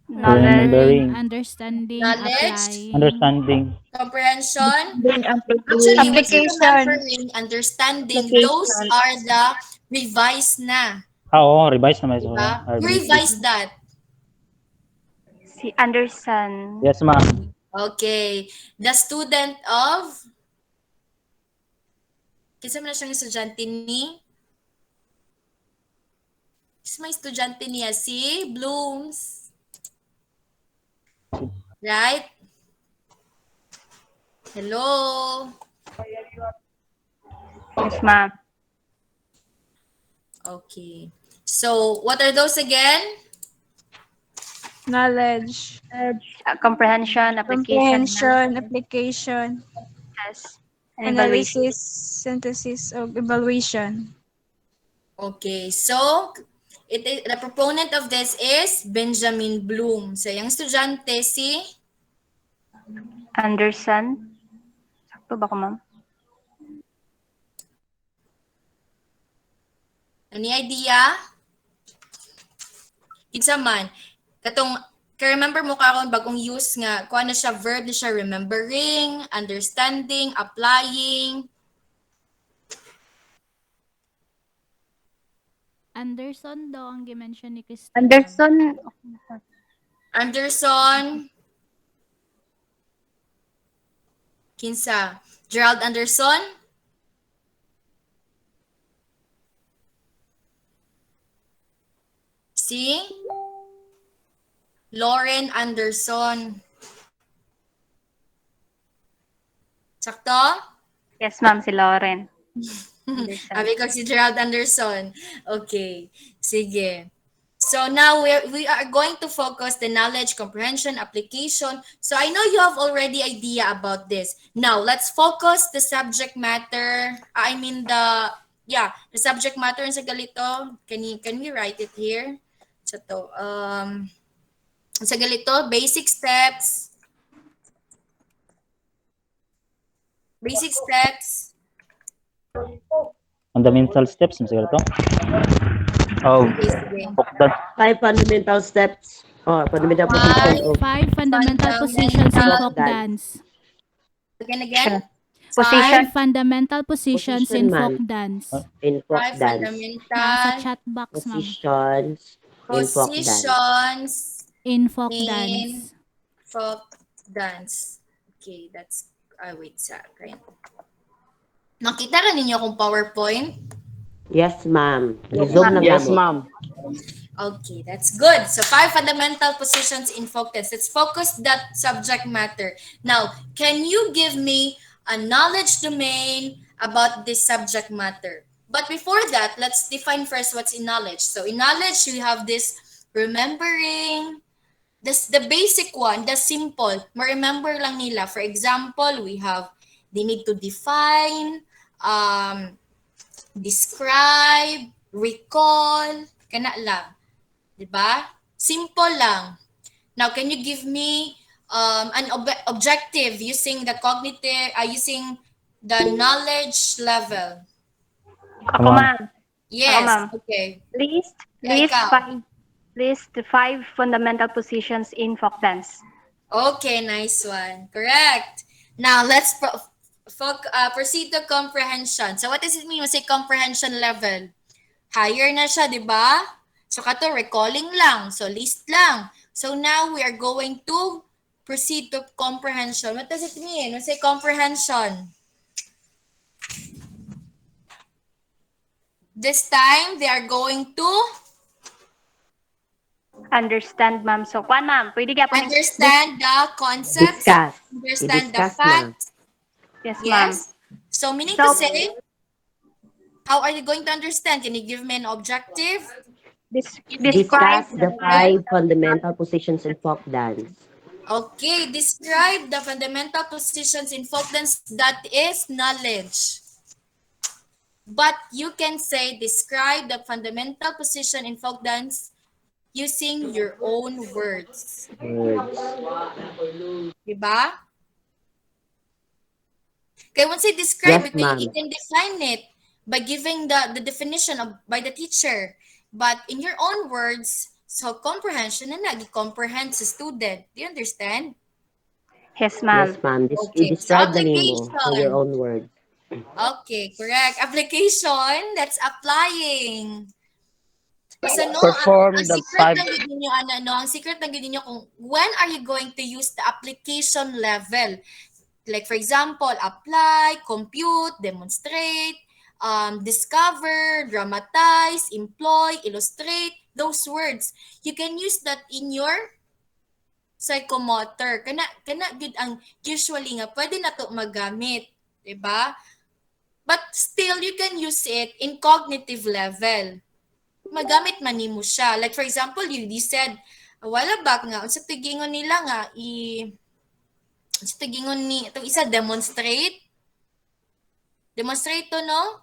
Remembering, Remembering. understanding, knowledge, applying. Understanding. comprehension. Actually, Application. what's remembering, understanding, those are the revised na. Oo, revise naman. Diba? Or Who basic. revised that? Si Anderson. Yes, ma'am. Okay. The student of... Kinsa man na siyang estudyante ni? Kasi may estudyante niya si Blooms. Right? Hello? Yes, ma'am. Okay. So, what are those again? Knowledge, Comprehension, application, application, test, and evaluation. analysis, synthesis, or evaluation. Okay. So, the proponent of this is Benjamin Bloom. So, yung estudyante si... Anderson. Sakto ba ko, ma'am? Any idea? Kinsa man. Katong, remember mo karon bagong use nga, kuha na siya, verb na siya, remembering, understanding, applying. Anderson daw ang gi-mention ni Christine. Anderson, Anderson. Kinsa? Gerald Anderson? Si? Lauren Anderson. Sakto? yes ma'am, si Lauren. Sabi ko si Gerald Anderson. Okay. Sige. So now we are going to focus the knowledge, comprehension, application. So I know you have already idea about this. Now let's focus the subject matter. I mean the subject matter sa galito. Can we write it here? So to sa galito, basic steps. Basic steps. Fundamental steps, masaya to. Oh, Okay, sige. Pokdan. 5 fundamental steps or fundamental positions of 5 fundamental positions in folk dance. Again. Five fundamental positions Position, in folk ma'am. dance. in folk Five dance. Nasa fundamental chat box, ma'am. Positions in folk dance. positions In folk in dance. folk dance. Okay, that's wait sa akin. Nakita ra ninyo akong PowerPoint? Yes, ma'am. Zoom lang Yes, namo. ma'am. Okay, that's good. So 5 fundamental positions in folk dance. Let's focus that subject matter. Now, can you give me a knowledge domain about this subject matter? But before that, let's define first what's in knowledge. So in knowledge, we have this remembering, this the basic one, the simple. Ma-remember lang nila. For example, we have they need to define, describe, recall, kana lang. 'Di ba? Simple lang. Now, can you give me an objective using the cognitive, using the knowledge level? Ako ma'am. Yes. ma'am. Okay. List Ikaw. the 5 fundamental positions in folk dance. Okay, nice one. Correct. Now, let's proceed to comprehension. So, what does it mean when say comprehension level? Higher na siya, di ba? So, kato, recalling lang. So, list lang. So, now we are going to proceed to comprehension. What does it mean when say comprehension? This time, they are going to Understand ma'am. So, kuan ma'am, pwede ka po understand the concepts, Discuss. understand the I-discuss, ma'am. facts. Yes, ma'am. Yes. So, meaning So, to say, how are you going to understand? Can you give me an objective? Discuss the 5 fundamental positions in folk dance. Okay, describe the fundamental positions in folk dance, that is knowledge. But you can say describe the fundamental position in folk dance using your own words. Diba? Okay, once you describe Yes, it, ma'am. you can define it by giving the definition by the teacher. But in your own words, so comprehension na nag-comprehend sa student. Do you understand? Yes, ma'am. Yes, ma'am. Okay, so Describe the name for your application. own words. Okay, correct. Application, that's applying. Basta no, Perform ang the secret 5. lang gid ninyo ang secret lang gid ninyo kung when are you going to use the application level. Like for example, apply, compute, demonstrate, discover, dramatize, employ, illustrate, those words. You can use that in your psychomotor. Kana gid ang usually nga pwede na to magamit, 'di ba? But still you can use it in cognitive level. Magamit man nimo siya. Like for example, you said a while back nga sa tigingon nila nga sa tigingon ni itong isa demonstrate to, no?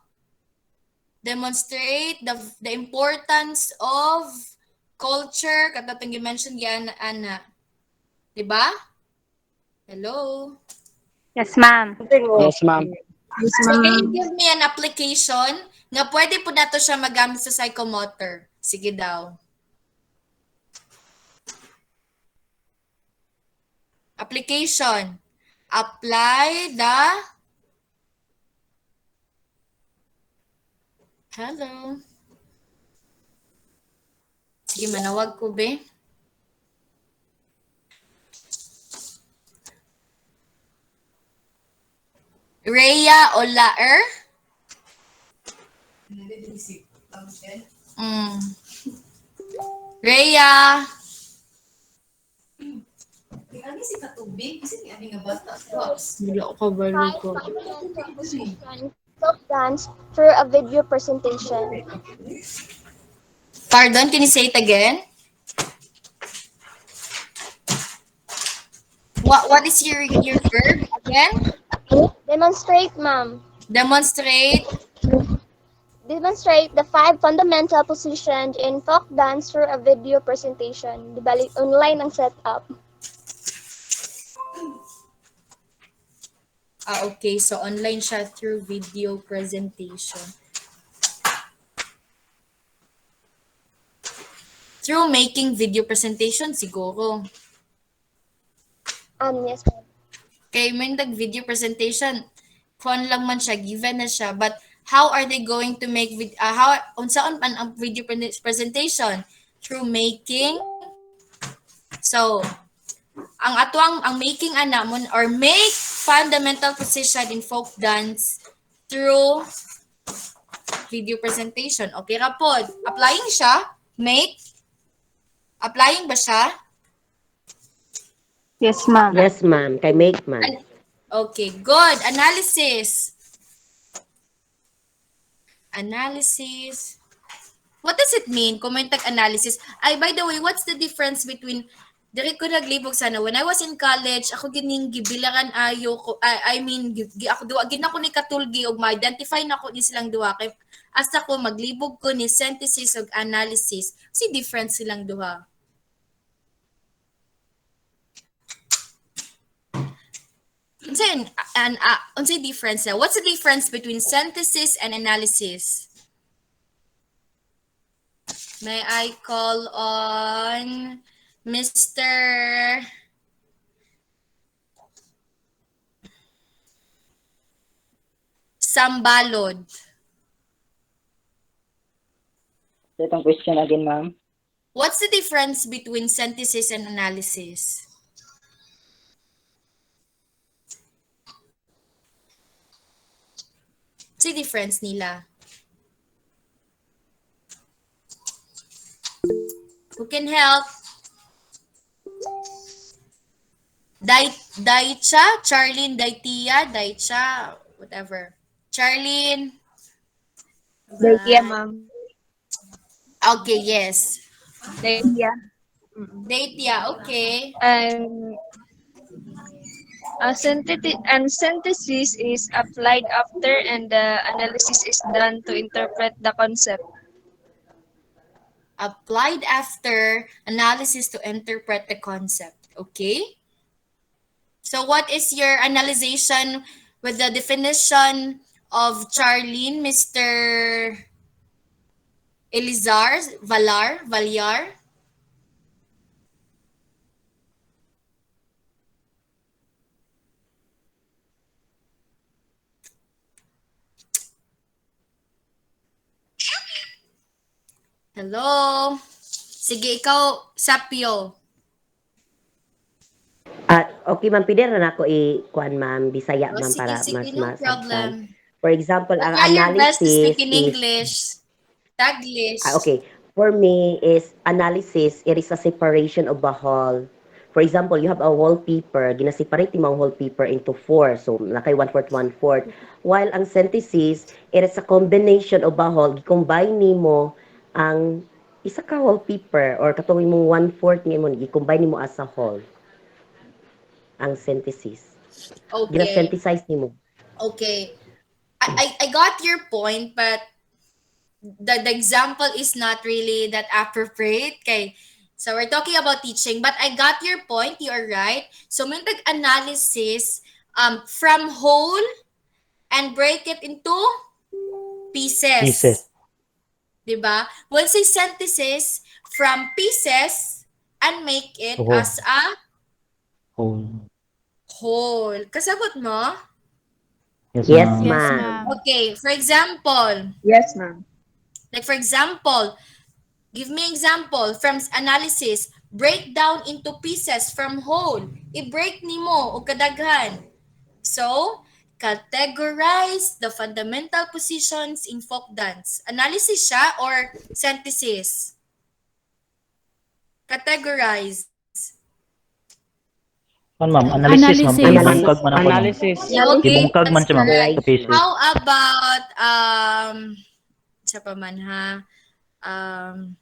Demonstrate the importance of culture katatong gi-mention yan ana. 'Di ba? Hello. Yes, ma'am. Yes, ma'am. So can you give me an application nga pwede po nato siya magamit sa psychomotor? Sige daw. Application. Apply the Hello. Sige, manawag ko, be. Rhea Olaer? Mm. Rhea. Hindi ako kabalo ko. Folk dance through a video presentation. Pardon, can you say it again? What is your verb again? Demonstrate, ma'am. Demonstrate. Demonstrate the 5 fundamental positions in folk dance through a video presentation. Di bali, online ang setup. Okay. So, online siya through video presentation. Through making video presentation, siguro. Yes, ma'am. Kay may video presentation, phone lang man siya, given na siya. But how are they going to make unsaon man ang video presentation? Through making. So, ang making ana mon or make fundamental position in folk dance through video presentation. Okay ra pod. Applying siya, make. Applying ba siya? Yes, ma'am. Yes, ma'am. Kay make man. Okay, good. Analysis. Analysis. What does it mean? Comment analysis. Ay, by the way, what's the difference between diri ko naglibog sana when I was in college, ako gining gibilangan ayo ko ako duwa gid ako ni katulgi og ma-identify na ko ni silang duha kay asa ko maglibog ko ni synthesis ug analysis. Si difference silang duha. Unsay difference na? What's the difference between synthesis and analysis? May I call on Mr. Sambalod. Second question again, ma'am. What's the difference between synthesis and analysis? What's the difference nila? Who can help? Daicha, Charlene, Daitia, Daicha, whatever. Charlene. Daitia, ma'am. Okay, yes. Daitia. Daitia, okay. And synthesis is applied after and the analysis is done to interpret the concept. Applied after, analysis to interpret the concept. Okay? So what is your analyzation with the definition of Charlene, Mr. Elizar, Valyar? Hello? Sige, ikaw, Sapio. Okay, ma'am, pwede rin ako i-kuan, ma'am, Bisaya, ma'am, para sige, mas no problem. For example, But ang try your best to analysis speak in is... English. Taglish. Okay. For me, is analysis, it is a separation of a whole. For example, you have a wallpaper, gina-separate mo ang wallpaper into 4. So, nakay 1/4, 1/4. While ang synthesis, it is a combination of a whole. Gi-combine nimo ang isa ka wallpaper or katuwing mong 1/4 nga mo, gi-combine nimo as a whole. Ang synthesis. Okay. Gina-synthesize nimo. Okay. I got your point, but the example is not really that appropriate. Okay. So we're talking about teaching, but I got your point. You are right. So may analysis from whole and break it into pieces. Diba? We'll say synthesis from pieces and make it as a whole. Kasabot mo? Yes, ma'am. Okay, for example. Yes, ma'am. Like for example, Give me example from analysis. Break down into pieces from whole. I-break nimo og kadaghan. So, categorize the fundamental positions in folk dance. Analysis siya or synthesis? Categorize. Ma'am, analysis ma'am kay Analysis. gibungkag man ako ma'am. Analysis. Yeah, okay, Gibungkag man that's siya ma'am correct. to pieces. How about sa pa man ha? Um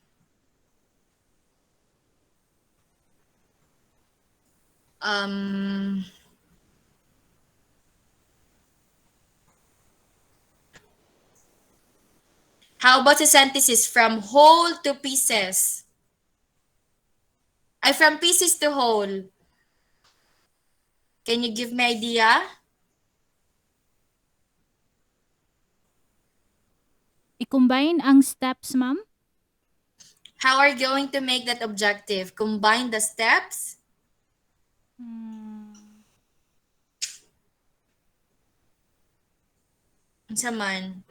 um How about the synthesis from whole to pieces? Ay, from pieces to whole. Can you give me idea? I-combine ang steps, ma'am. How are you going to make that objective? Combine the steps? Unsa man?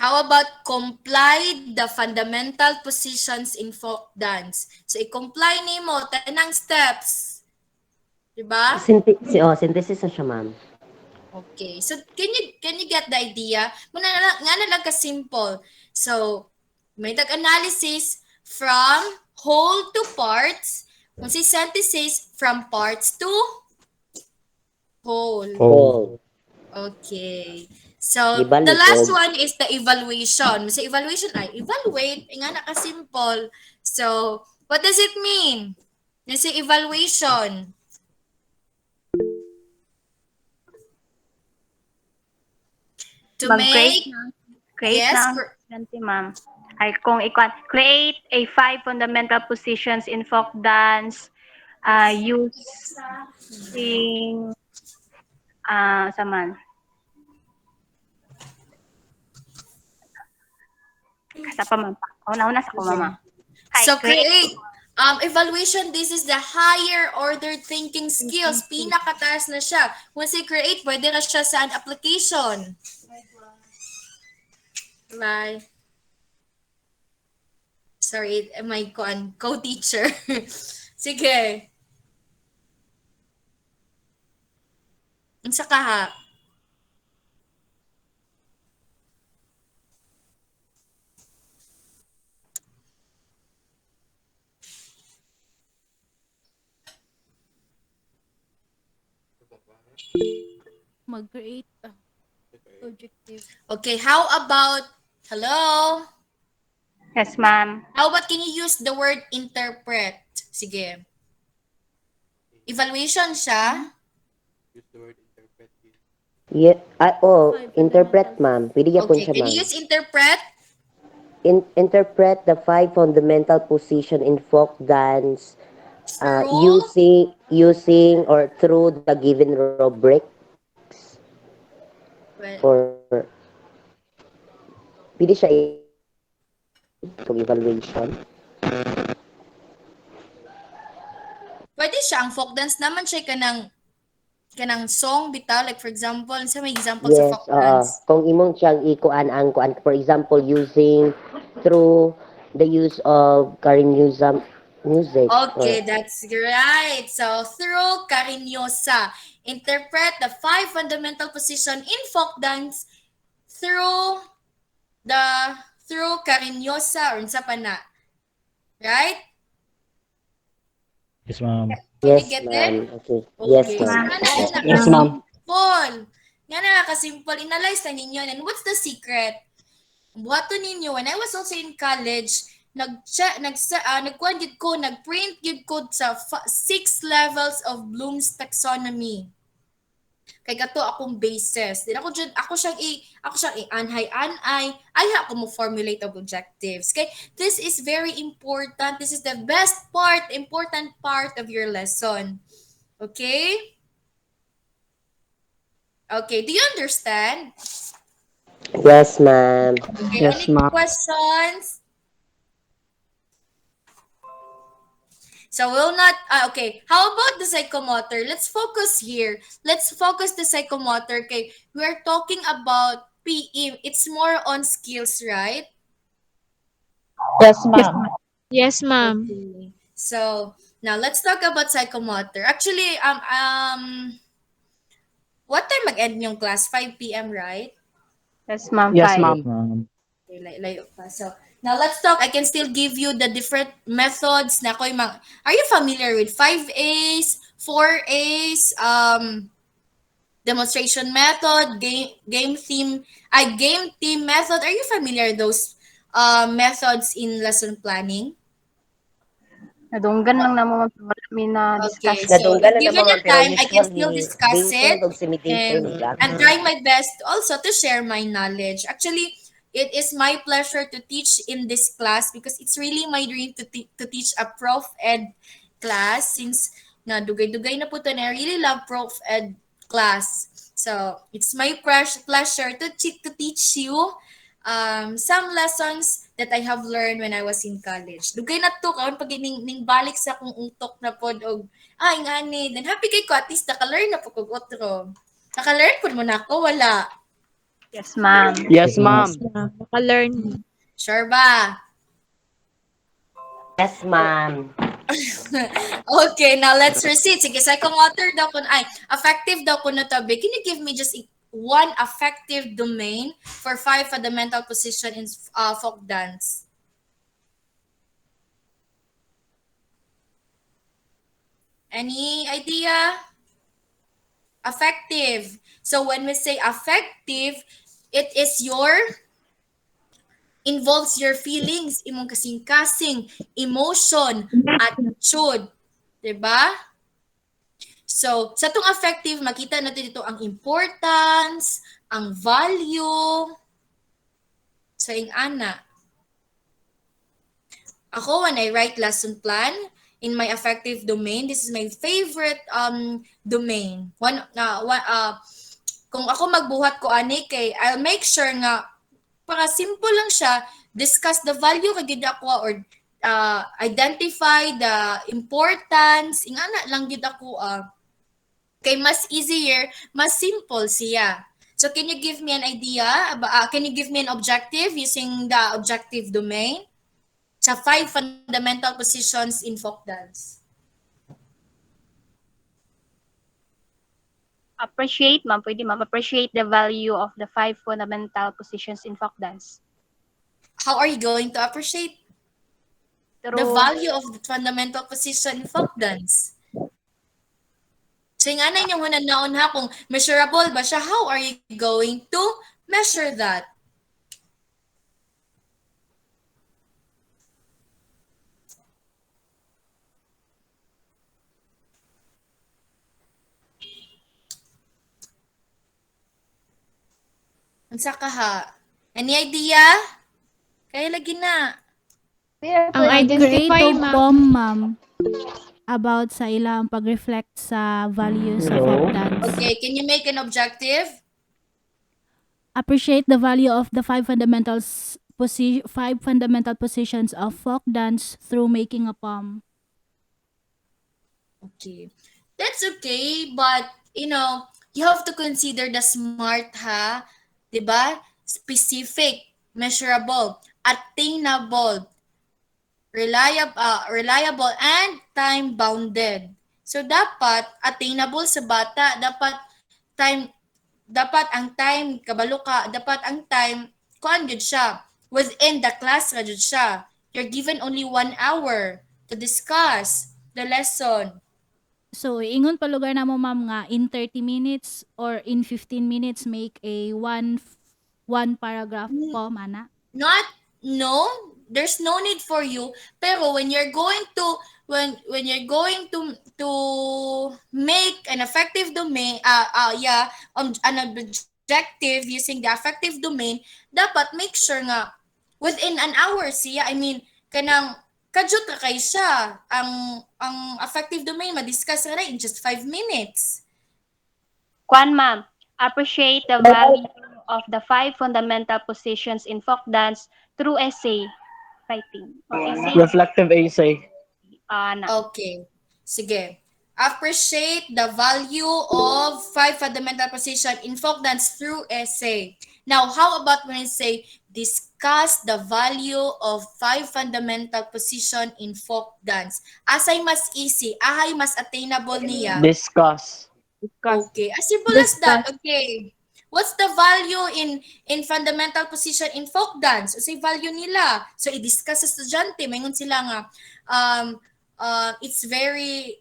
How about comply the fundamental positions in folk dance? So, i-comply nimo tanang steps. Diba? Synthesis na siya, ma'am. Okay. So, can you get the idea? Muna nga na lang ka simple. So, may tag-analysis from whole to parts. Kung si synthesis from parts to whole. Whole. Okay. So, Gibalik the last og- one is the evaluation. Sa evaluation ay, evaluate, nga naka-simple. So, what does it mean? Yung sa evaluation. To Mag-create make, create yes, ng ma'am. Ay kung create a 5 fundamental positions in folk dance using saman. Kasa pa ma'am. Una-una sa ko mama. So create. Evaluation, this is the higher order thinking skills. Pinakataas na siya. Once you create, pwede na siya sa an application. Bye. Sorry, my co-teacher. Sige. Unsa ka ha? Mag-create objective. Okay, how about, hello? Yes, ma'am. How about can you use the word interpret? Sige. Evaluation siya. Yeah, interpret, ma'am. Pwede yapon Okay, siya, can ma'am. you use interpret? Interpret the 5 fundamental position in folk dance Through? using or through the given rubrics Well, for pwede siya kung evaluation. pwede siya. Ang folk dance naman siya kanang song bitaw. Like for example, sa may example sa Yes, folk dance. kung imong siyang ikuan ang kuan, for example, using through the use of Karinyosa music. Okay, that's right. So, through Carinyosa, interpret the 5 fundamental position in folk dance through Carinyosa or unsa pa na. Right? Yes, ma'am. Can Yes, you get ma'am. it? Okay. Yes, Okay. So, ma'am. Yes, ma'am. Simple. Nga nakaka-simple. Analyze na ninyo. And what's the secret? Buhato ninyo. When I was also in college, nagkuhan yun ko, nagprint yun ko sa 6 levels of Bloom's Taxonomy. Kay gato akong basis. Then ako siyang i-anhay-anay. Ay ako mo formulate of objectives. Okay? This is very important. This is the important part of your lesson. Okay? Okay, do you understand? Yes, ma'am. Okay, Yes, any ma'am. questions? So we'll not, okay. How about the psychomotor? Let's focus here. Let's focus the psychomotor. Okay, we're talking about PE, it's more on skills, right? Yes, ma'am. Yes, ma'am. Okay. So now let's talk about psychomotor. Actually, what time mag-end yung class? 5 p.m., right? Yes, ma'am. Yes, 5. Yes, ma'am. ma'am. Okay, layo pa. So, now let's talk. I can still give you the different methods na ko'y Are you familiar with 5As, 4As, demonstration method, game team method? Are you familiar those methods in lesson planning? Nadunggan lang naman wala mi na Okay, discuss. so Nadunggan if na given naman, a pero time, I can still usually, discuss game it team o imitation and nila. I'm trying my best also to share my knowledge. Actually, it is my pleasure to teach in this class because it's really my dream to teach a prof ed class since nga dugay-dugay na po to and I really love prof ed class. So, it's my pleasure to teach you some lessons that I have learned when I was in college. Dugay na to karon pag ning balik sa akong utok na pod og ay ngani then happy kay ko at least naka-learn na po kog otro. Naka-learn pud mo na ako wala. Yes, ma'am. Yes, ma'am. Yes, ma'am. Naka-learn. Sure ba? Yes, ma'am. Okay, now let's proceed. Sige, psychomotor daw kun ay affective daw kun na tabi. Can you give me just one affective domain for 5 fundamental position in folk dance? Any idea? Affective. So when we say affective, it is involves your feelings, imong kasing-kasing, emotion, attitude. Diba? So, sa itong affective, makita natin dito ang importance, ang value, sa ana. Ako, when I write lesson plan, in my affective domain, this is my favorite domain. Kung ako magbuhat ko ani kay, I'll make sure nga, para simple lang siya, discuss the value kay gid ako or identify the importance, ingana lang gid ako kay mas easier, mas simple siya. So can you give me an idea? Can you give me an objective using the objective domain? Sa 5 fundamental positions in folk dance. Appreciate, ma'am. Pwede, ma'am. Appreciate the value of the 5 fundamental positions in folk dance. How are you going to appreciate the value of the fundamental position in folk dance? So nga na inyong hunanaon ha, kung measurable ba siya, how are you going to measure that? Unsa ka ha? Any idea? Kaya lagi na. Ang identify, Create ma'am. poem, ma'am, about sa ilang pag-reflect sa value sa folk dance. Okay, can you make an objective? Appreciate the value of the 5 fundamental positions of folk dance through making a poem. Okay. That's okay, but you have to consider the SMART ha, 'di ba? Specific, measurable, attainable, reliable and time bounded. So dapat attainable sa bata, dapat ang time kabalo ka, dapat ang time kuan gyud siya within the class ra gyud siya. You're given only 1 hour to discuss the lesson. So, ingon pa lugar na mo, ma'am, nga in 30 minutes or in 15 minutes make a one paragraph poem, ana? There's no need for you, pero when you're going to make an effective domain an objective using the effective domain, dapat make sure nga within an hour siya, I mean kanang kadyot ka kay siya ang effective domain ma-discuss na in just 5 minutes. Kwan, ma'am. Appreciate the value of the 5 fundamental positions in folk dance through essay writing. Or essay. Reflective essay. Okay. Sige. Appreciate the value of 5 fundamental position in folk dance through essay. Now, how about when I say discuss the value of 5 fundamental position in folk dance? Asay mas easy, ahay mas attainable niya. Discuss. Okay, as simple as that. Okay. What's the value in fundamental position in folk dance? Usay value nila. So i-discuss sa estudyante, maingon sila nga it's very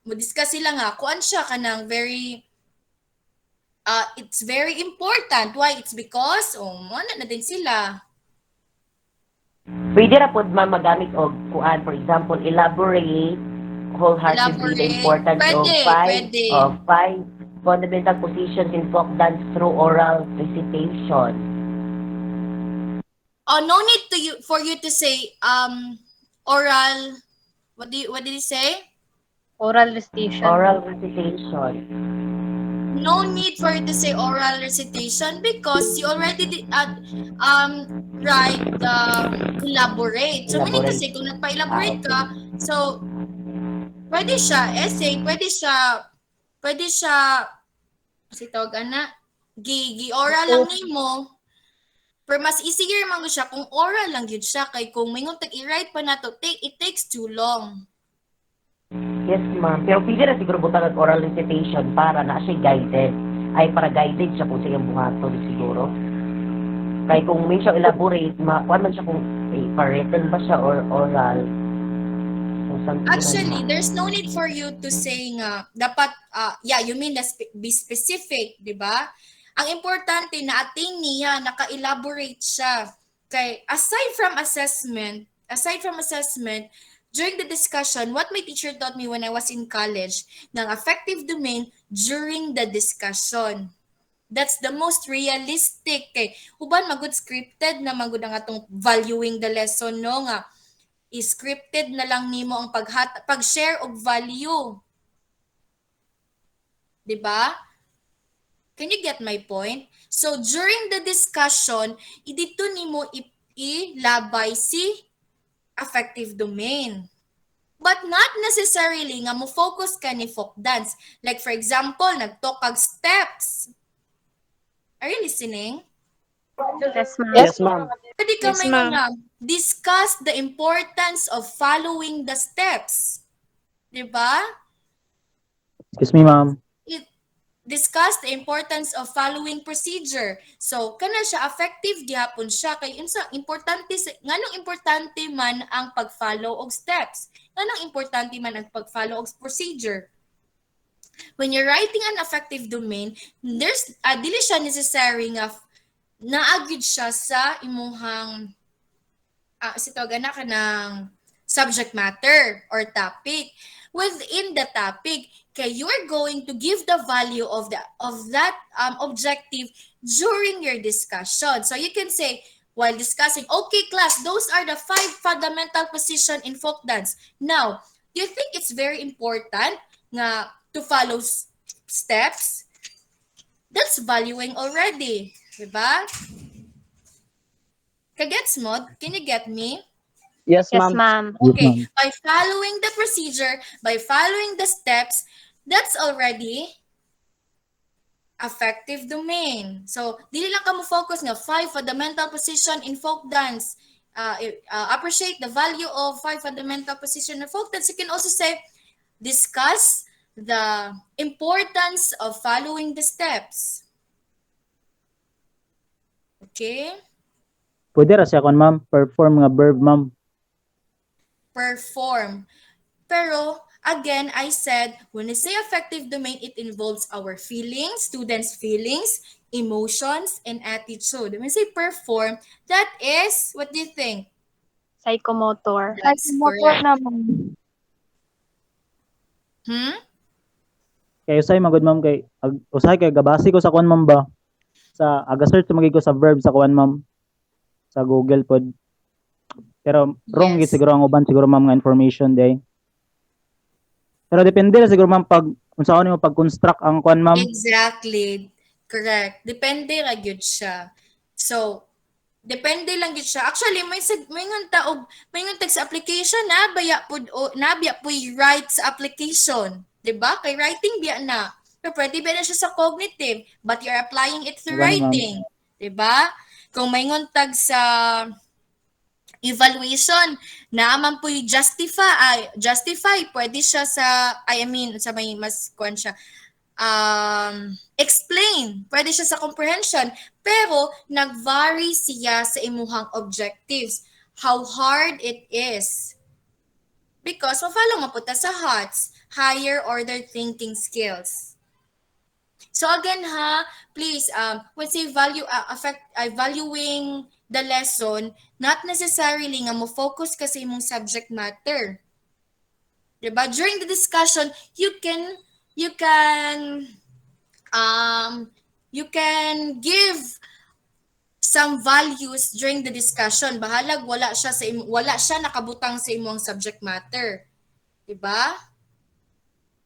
mo-discuss sila nga kuan siya kanang very it's very important. Why? It's because mo na din sila. Pwede ra pod ma'am magamit og kuan, for example, elaborate wholeheartedly the importance Pwede. of five fundamental positions in folk dance through oral recitation. Oh, no need for you to say oral. What did you say? Oral recitation. Oral recitation. No need for you to say oral recitation because you already did write the elaborate. So meaning to say kung nagpa-elaborate ka, so pwede siya essay, pwede siya kasi tawag ana gi-oral lang nimo. Pero mas easier man siya kung oral lang yun siya kay kung mingon tag i-write pa nato, it takes too long. Yes, ma'am. Pero pwede na siguro butang ang oral recitation para na siya guided. Ay, para guided siya kung siyang buhaton siguro. Kaya kung may siya elaborate, kuan man siya kung pa-written ba siya or oral. Actually, there's no need for you to say nga dapat you mean be specific, di ba? Ang importante na attain niya, naka-elaborate siya. Kay aside from assessment, during the discussion, what my teacher taught me when I was in college, ng affective domain during the discussion. That's the most realistic. Kay uban magud scripted na magud ang atong valuing the lesson no nga scripted na lang nimo ang pag-share og value. 'Di ba? Can you get my point? So during the discussion, idito nimo ilabay si affective domain. But not necessarily nga mo focus ka ni folk dance. Like for example, nagtalk kag steps. Are you listening? Yes, ma'am. Yes, ma'am. Pwede ka may nga discuss the importance of following the steps. 'Di ba? Excuse me, ma'am. Discuss the importance of following procedure. So, kana siya effective gihapon siya kay unsa importante nganong importante man ang pag-follow og steps. Nganong importante man ang pag-follow og procedure. When you're writing an affective domain, there's dili siya necessary nga naagid siya sa imuhang sitawag ka ng subject matter or topic. Within the topic, kay you're going to give the value of that objective during your discussion. So you can say, while discussing, okay class, those are the 5 fundamental position in folk dance. Now, do you think it's very important nga to follow steps? That's valuing already. Diba? Kagets mo? Can you get me? Yes, Yes, ma'am. ma'am. Okay, by following the procedure, by following the steps, that's already affective domain. So, dili lang ka mo focus nga 5 fundamental position in folk dance. Appreciate the value of 5 fundamental position in folk dance. You can also say, discuss the importance of following the steps. Okay? Pwede ra siya kon ma'am, perform nga verb ma'am. Perform. Pero, again, I said, when I say affective domain, it involves our feelings, students' feelings, emotions, and attitude. When I say perform, that is, what do you think? Psychomotor. That's correct. Kay usay magud ma'am kay usay kay gabasi ko sa kuan ma'am ba. Sa aga-search magig ko sa verb sa kuan ma'am. Sa Google pod. Pero wrong gid siguro ang uban siguro ma'am nga information day. Pero depende na siguro ma'am pag unsaon nimo pag-construct ang kuan ma'am. Exactly. Correct. Depende ra gyud siya. So, depende lang gyud siya. Actually, may tag sa application nabiya pud write sa application, 'di ba? Kay writing biya na. Pero pwede ba na siya sa cognitive, but you're applying it through Gani, ma'am. writing. Diba? Kung may nguntag sa evaluation naman po justify pwede siya sa I mean sa may mas kuan siya explain pwede siya sa comprehension pero nagvary siya sa imuhang objectives how hard it is because ma-follow mo po ta sa HOTS higher order thinking skills. So again ha, please when say valuing the lesson, not necessarily nga mo focus ka sa imong subject matter. Diba? During the discussion, you can give some values during the discussion. Bahalag wala siya nakabutang sa imong subject matter. Diba?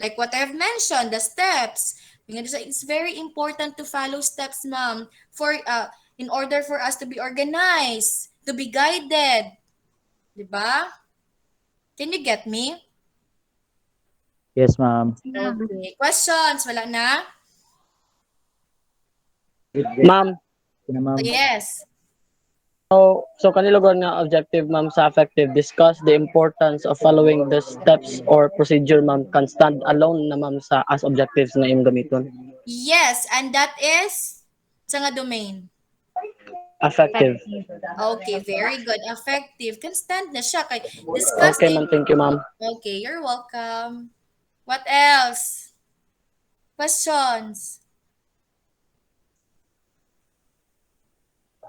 Like what I've mentioned, the steps. It's very important to follow steps, ma'am, for in order for us to be organized, to be guided. Diba? Can you get me? Yes, ma'am. Okay. Questions? Wala na? Ma'am, Ma'am. Yes. so kanilo gud nga objective ma'am sa affective discuss the importance of following the steps or procedure ma'am can stand alone na ma'am sa as objectives na imong gamiton. Yes, and that is sa nga domain. Affective. Okay, very good. Effective. Can stand na siya kay discuss Okay ma'am, thank you ma'am. Okay, you're welcome. What else? Questions?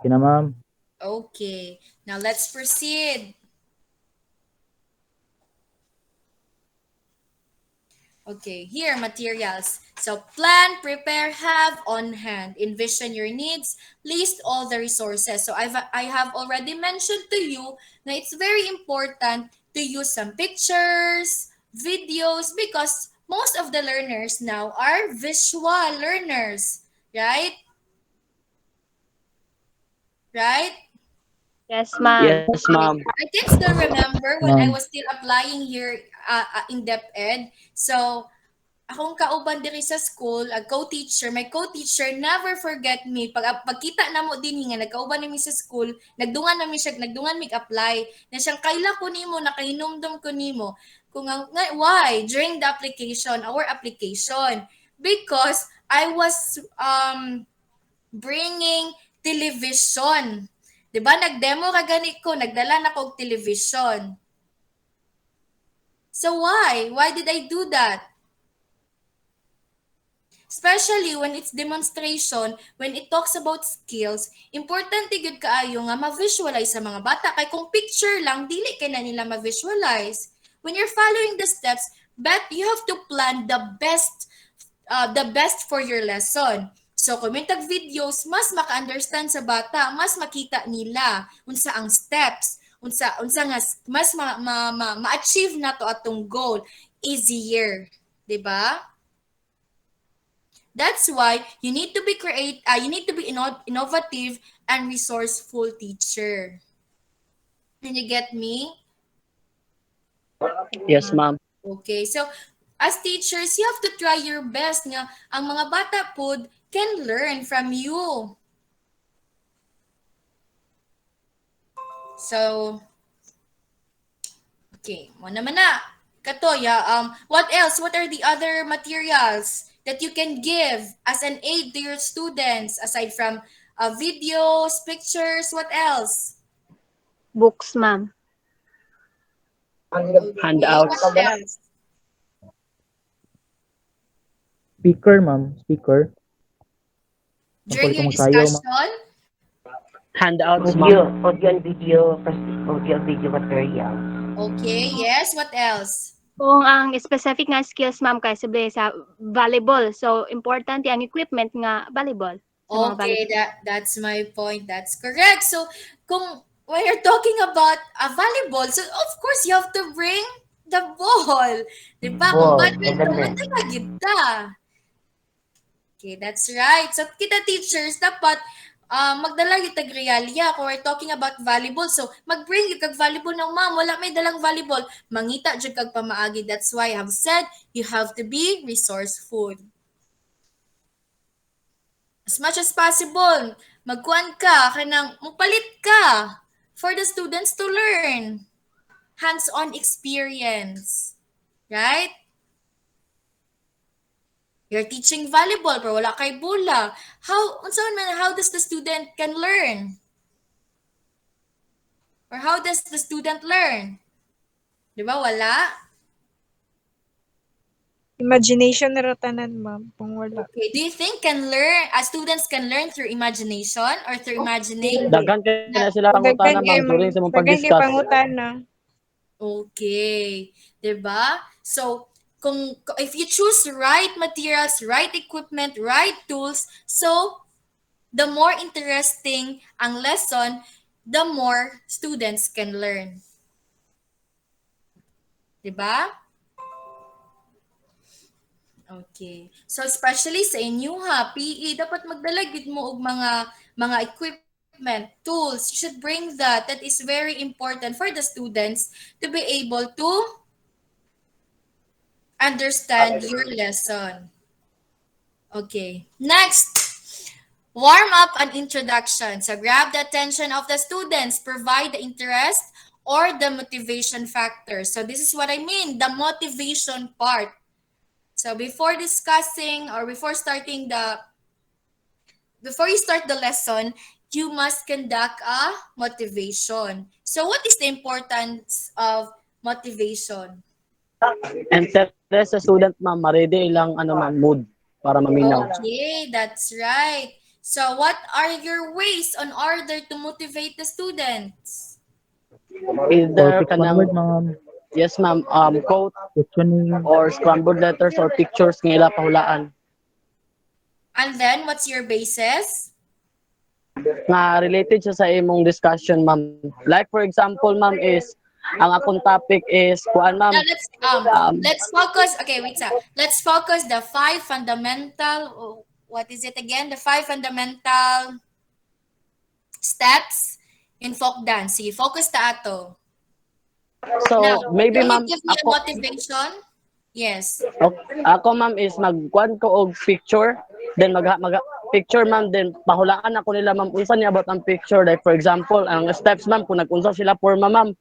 Okay na, ma'am. Okay, now let's proceed. Okay, here materials. So plan, prepare, have on hand, envision your needs, list all the resources. So I have already mentioned to you that it's very important to use some pictures, videos because most of the learners now are visual learners, right? Right? Yes, ma'am. Yes ma'am. I can still remember when I Ma'am. was still applying here in DepEd. So, akong kauban diri sa school, co-teacher, my co-teacher never forget me. Pagkita na mo din nga nagkauban nami sa school, nagdungan mi apply. Na siyang kaila ko nimo, nakahinumdum ko nimo. Kung why during the application, our application because I was bringing television. 'Di ba nagdemo ka gani ko, nagdala na kog television. So why? Why did I do that? Especially when it's demonstration, when it talks about skills, importante gud kaayo nga ma-visualize sa mga bata kay kung picture lang dili kay na nila ma-visualize. When you're following the steps, but you have to plan the best for your lesson. So kung may tag videos, mas maka-understand sa bata, mas makita nila unsa ang steps, unsa nga mas ma-achieve na to atong goal easier, 'di ba? That's why you need to be innovative and resourceful teacher. Can you get me? Yes ma'am. Okay, so as teachers, you have to try your best nga ang mga bata pod can learn from you. So, okay, mo naman na. Katoya, what else? What are the other materials that you can give as an aid to your students aside from videos, pictures, what else? Books, ma'am. Handouts. What else? Speaker, ma'am. Speaker. During your Tungkol sa sayaw, ma'am. discussion? Handouts Audio, ma'am. audio and video, audio and video material. Okay, yes, what else? Kung ang specific nga skills, ma'am, kay sabi sa volleyball. So, important ang equipment nga volleyball. Sa mga Okay, volleyball. that's my point. That's correct. So, when you're talking about a volleyball, so of course you have to bring the ball. Diba? Kung Ball, badminton, element. matala kita. Okay, that's right. So, kita teachers, dapat magdala yung tag-realia kung we're talking about volleyball. So, mag-bring yung kag volleyball ng ma'am. Wala may dalang volleyball. Mangita dyan kag pamaagi. That's why I have said you have to be resourceful. As much as possible, magkuan ka, kanang mupalit ka for the students to learn. Hands-on experience. Right? You're teaching volleyball pero wala kay bola. How does the student can learn? Or how does the student learn? Di ba wala? Imagination na tanan, ma'am, kung wala. Okay, do you think students can learn through imagination or through imagining? Daghan kay na sila pangutana ma'am during sa mong Daghan kay pag-discuss. pangutana. Okay, 'di ba? So, if you choose right materials, right equipment, right tools, so the more interesting ang lesson, the more students can learn. 'Di ba? Okay. So especially sa inyo ha, PE dapat magdala gid mo og mga equipment, tools. You should bring that. That is very important for the students to be able to understand your lesson. Okay. Next, warm up and introduction. So grab the attention of the students, provide the interest or the motivation factor. So this is what I mean, the motivation part. So before discussing or before you start the lesson, you must conduct a motivation. So what is the importance of motivation? Interest sa student ma'am, ma-ready ilang ma'am mood para maminaw. Okay, that's right. So what are your ways on order to motivate the students? Either kanang yes ma'am, quote or scrambled letters or pictures nga ila pahulaan. And then what's your basis? Nga related siya sa imong discussion ma'am. Like for example ma'am is ang akong topic is kuan ma'am. Now let's focus. Okay, wait a. Let's focus the 5 fundamental. What is it again? The 5 fundamental steps in folk dance. Sige, focus ta ato. So Now, maybe can you ma'am give me a motivation? Yes. Ako ma'am is magkuan ko og picture, then mag picture ma'am, then pahulaan ako nila ma'am unsa niya about ang picture. Like for example, ang steps ma'am kung nag-unsa sila forma ma'am.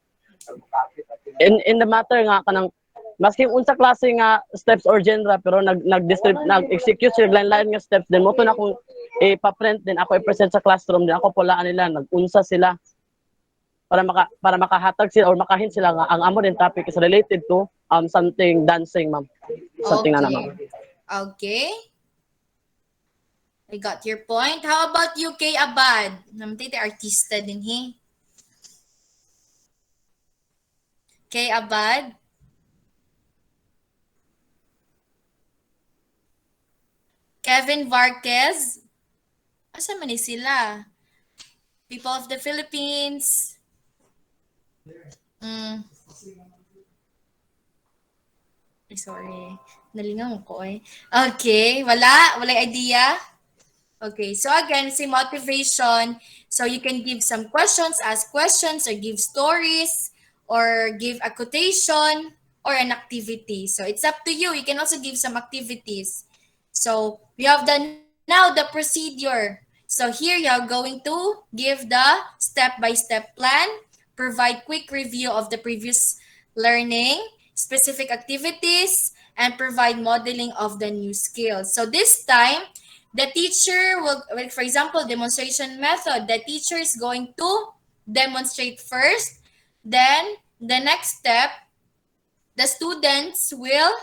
In the matter nga kanang maski unsa klase nga steps or genre pero nag-execute sila lain-lain nga steps, then mo to na akong ipa-print, then ako i-present sa classroom, then ako pulaan nila nag-unsa sila para makahatag sila or makahint sila nga ang amo din topic is related to something dancing ma'am. Something Okay. ana ma'am. Okay. I got your point. How about you, Kay Abad? Namatay artista din he. Kay Abad? Kevin Varquez? Asa man ni sila? People of the Philippines? Sorry. Nalingaw ko eh. Okay. Wala idea? Okay. So again, si motivation. So you can give some questions, ask questions, or give stories, or give a quotation, or an activity. So it's up to you. You can also give some activities. So we have now the procedure. So here you are going to give the step-by-step plan, provide quick review of the previous learning, specific activities, and provide modeling of the new skills. So this time, the teacher will, for example, demonstration method, the teacher is going to demonstrate first. Then the next step, the students will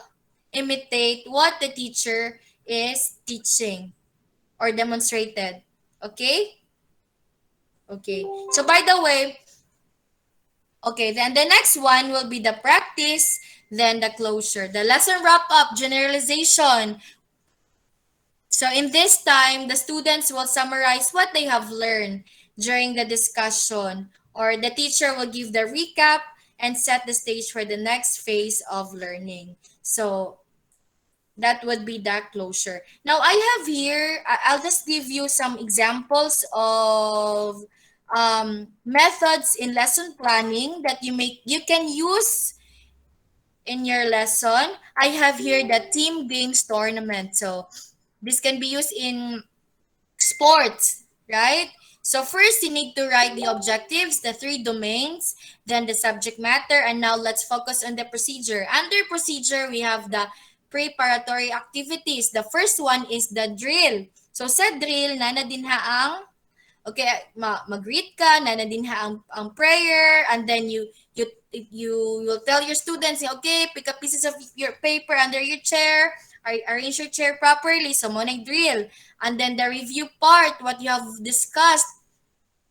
imitate what the teacher is teaching or demonstrated. Okay? Okay. So by the way, okay, then the next one will be the practice, then the closure. The lesson wrap-up, generalization. So in this time, the students will summarize what they have learned during the discussion, or the teacher will give the recap and set the stage for the next phase of learning. So that would be that closure. Now I have here, I'll just give you some examples of methods in lesson planning that you can use in your lesson. I have here the team games tournament. So this can be used in sports, right? So first, you need to write the objectives, the 3 domains, then the subject matter, and now let's focus on the procedure. Under procedure, we have the preparatory activities. The first one is the drill. So sa drill, nanadinha ang okay, mag-greet ka, nanadinha ang prayer, and then you will tell your students, okay, pick up pieces of your paper under your chair, arrange your chair properly, so mo drill. And then the review part, what you have discussed,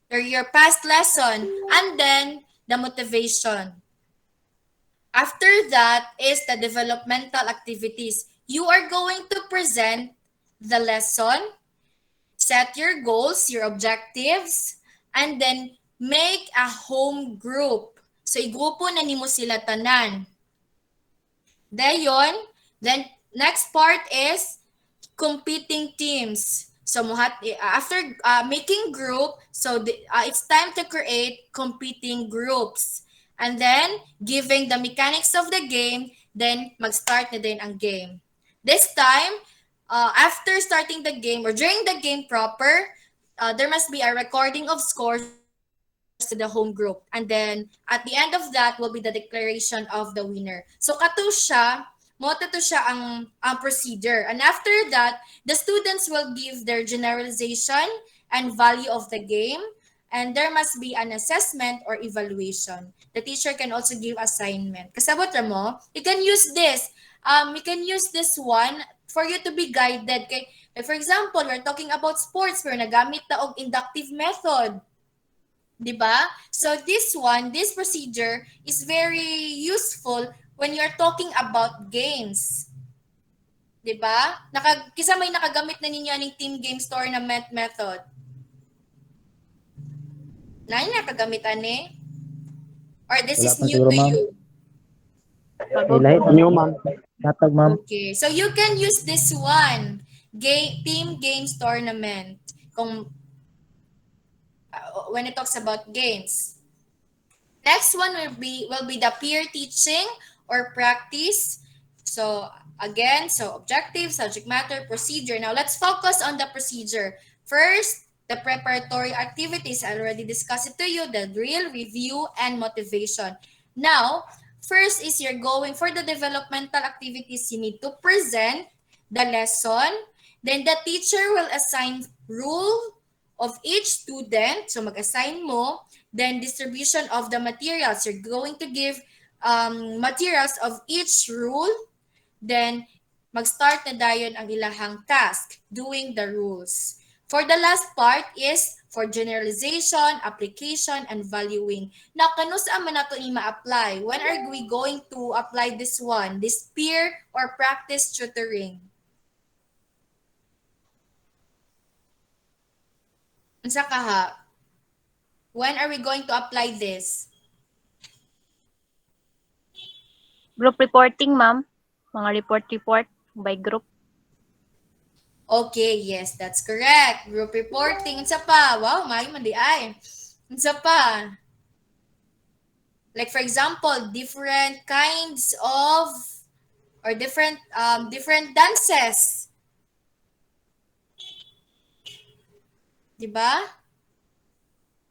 or your past lesson, and then the motivation. After that is the developmental activities. You are going to present the lesson, set your goals, your objectives, and then make a home group. So, igrupo na nimo sila tanan. Dayon, then next part is competing teams. So, after making group, so it's time to create competing groups. And then, giving the mechanics of the game, then mag-start na din ang game. This time, after starting the game or during the game proper, there must be a recording of scores to the home group. And then, at the end of that will be the declaration of the winner. So, moto to siya ang procedure. And after that, the students will give their generalization and value of the game. And there must be an assessment or evaluation. The teacher can also give assignment. Kasabot mo, you can use this. You can use this one for you to be guided. Kay, for example, we're talking about sports, pero nagamit na og inductive method. Diba? So this procedure is very useful when you're talking about games. Diba? Kisa may nakagamit na ninyo aning team games tournament method. Nani nakagamit ani? Or this is new to you? New, ma'am. Datag, ma'am. Okay. So you can use this one. Team games tournament. When it talks about games. Next one will be the peer teaching or practice. So again, objective, subject matter, procedure. Now let's focus on the procedure. First, the preparatory activities. I already discussed it to you, the drill, review, and motivation. Now, first is you're going for the developmental activities. You need to present the lesson. Then the teacher will assign rule of each student. So mag-assign mo. Then distribution of the materials. You're going to give materials of each rule. Then mag-start na dayon ang ilahang task, doing the rules. For the last part is for generalization, application, and valuing. Now, kano saan man nato ni ma-apply? When are we going to apply this one? This peer or practice tutoring? Unsa ka ha? When are we going to apply this? Group reporting, ma'am. Mga report by group. Okay, yes, that's correct. Group reporting. Unsa pa? Wow, may man di ay. Unsa pa? Like for example, different kinds of or different dances. Diba?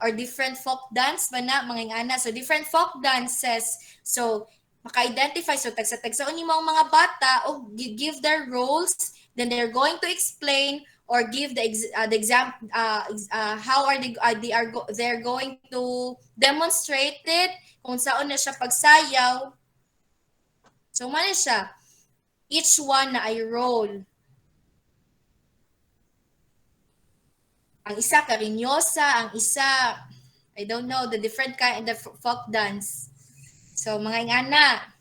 Or different folk dance ba na mga ingana. So different folk dances. So maka-identify so tagsa-tagsaon nimo ang mga bata o give their roles, then they're going to explain or give the exam how are they're going to demonstrate it kung saan na siya pagsayaw. So man siya, each one na ay role. Ang isa karinyosa, ang isa I don't know, the different kind of folk dance. So mga ingana.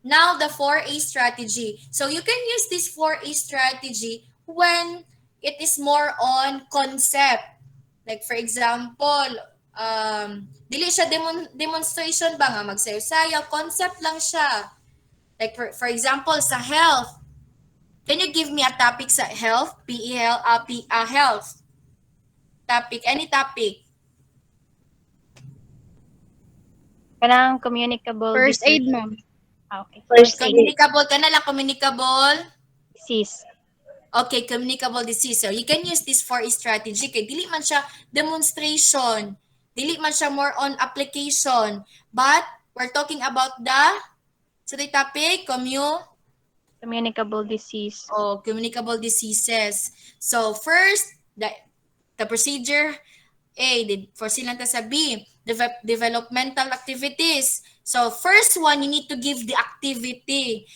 Now the 4A strategy. So you can use this 4A strategy when it is more on concept. Like for example, dili siya demonstration ba nga magsayaw-sayaw, concept lang siya. Like for example sa health. Can you give me a topic sa health? Health. Topic, any topic. Kanang communicable First aid, disease. ma'am. Okay. Communicable ka na lang, communicable. Disease. Okay, communicable disease. So you can use this for a strategy. Kay dili man siya demonstration. Dili man siya more on application. But we're talking about the topic, Communicable disease. communicable diseases. So first, the procedure A, for silang ta sa B, developmental activities. So first one, you need to give the activity.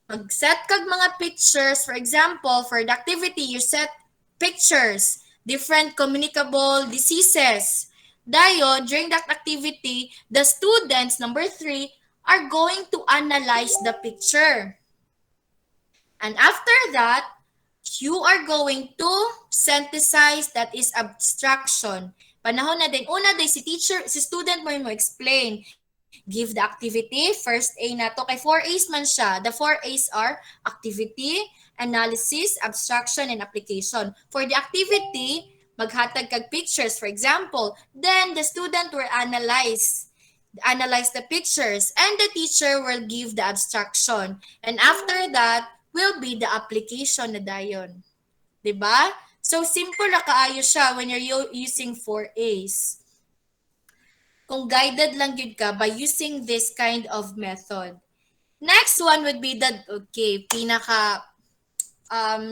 Mag-set kag mga pictures. For example, for the activity, you set pictures, different communicable diseases. Dayon, during that activity, the students, number 3, are going to analyze the picture. And after that, you are going to synthesize, that is abstraction. Panahon na din. Una din, si student mo explain. Give the activity. First A na to. Kay 4 A's man siya. The 4 A's are activity, analysis, abstraction, and application. For the activity, maghatag kag pictures, for example. Then, the student will analyze the pictures, and the teacher will give the abstraction. And after that, will be the application na dayon. Diba? So, simple na kaayo siya when you're using 4 A's. Kung guided lang yun ka by using this kind of method. Next one would be the, pinaka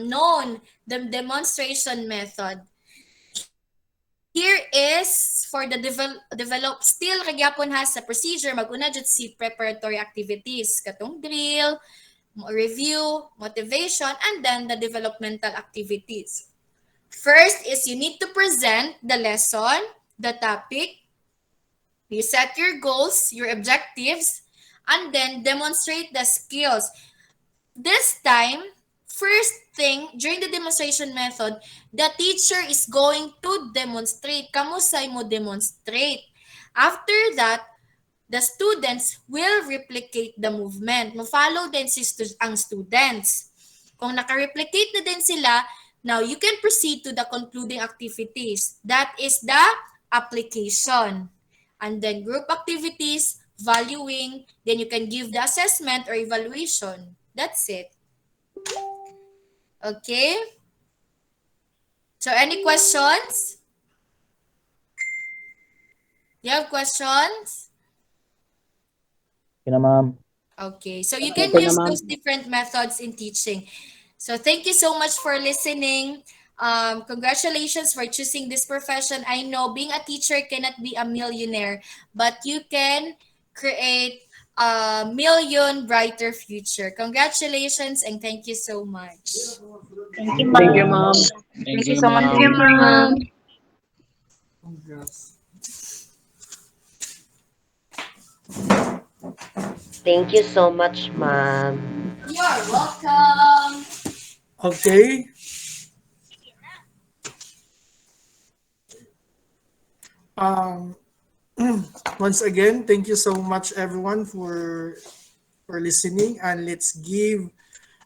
known, the demonstration method. Here is for the develop, still kagyapon ha sa procedure, mag-una dyan si preparatory activities, katong drill, review, motivation, and then the developmental activities. First is you need to present the lesson, the topic, you set your goals, your objectives, and then demonstrate the skills. This time, first thing, during the demonstration method, the teacher is going to demonstrate. Kamusay mo demonstrate. After that, the students will replicate the movement. Mo-follow din ang students. Kung naka-replicate na din sila, now you can proceed to the concluding activities. That is the application. And then group activities, valuing, then you can give the assessment or evaluation. That's it. Okay? So any questions? You have questions? Okay na, ma'am. Okay, so you can use those different methods in teaching. So thank you so much for listening. Congratulations for choosing this profession. I know being a teacher cannot be a millionaire, but you can create a million brighter future. Congratulations and thank you so much. Thank you, ma'am. Thank you, ma'am. Thank you so much, Thank you, ma'am. Thank you so much, ma'am. You're welcome. Okay. Once again, thank you so much everyone for listening, and let's give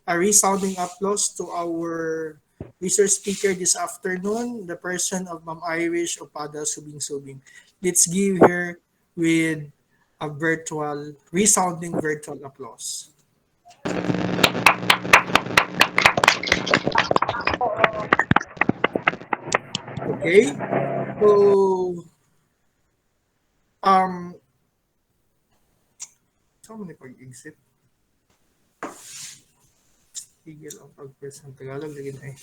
a resounding applause to our research speaker this afternoon, the person of Ma'am Irish Opada Subing. Let's give her with a resounding virtual applause. Okay, so saan mo na pag-exit? Tigil ang pag-press ng Tagalog. Lagi na eh.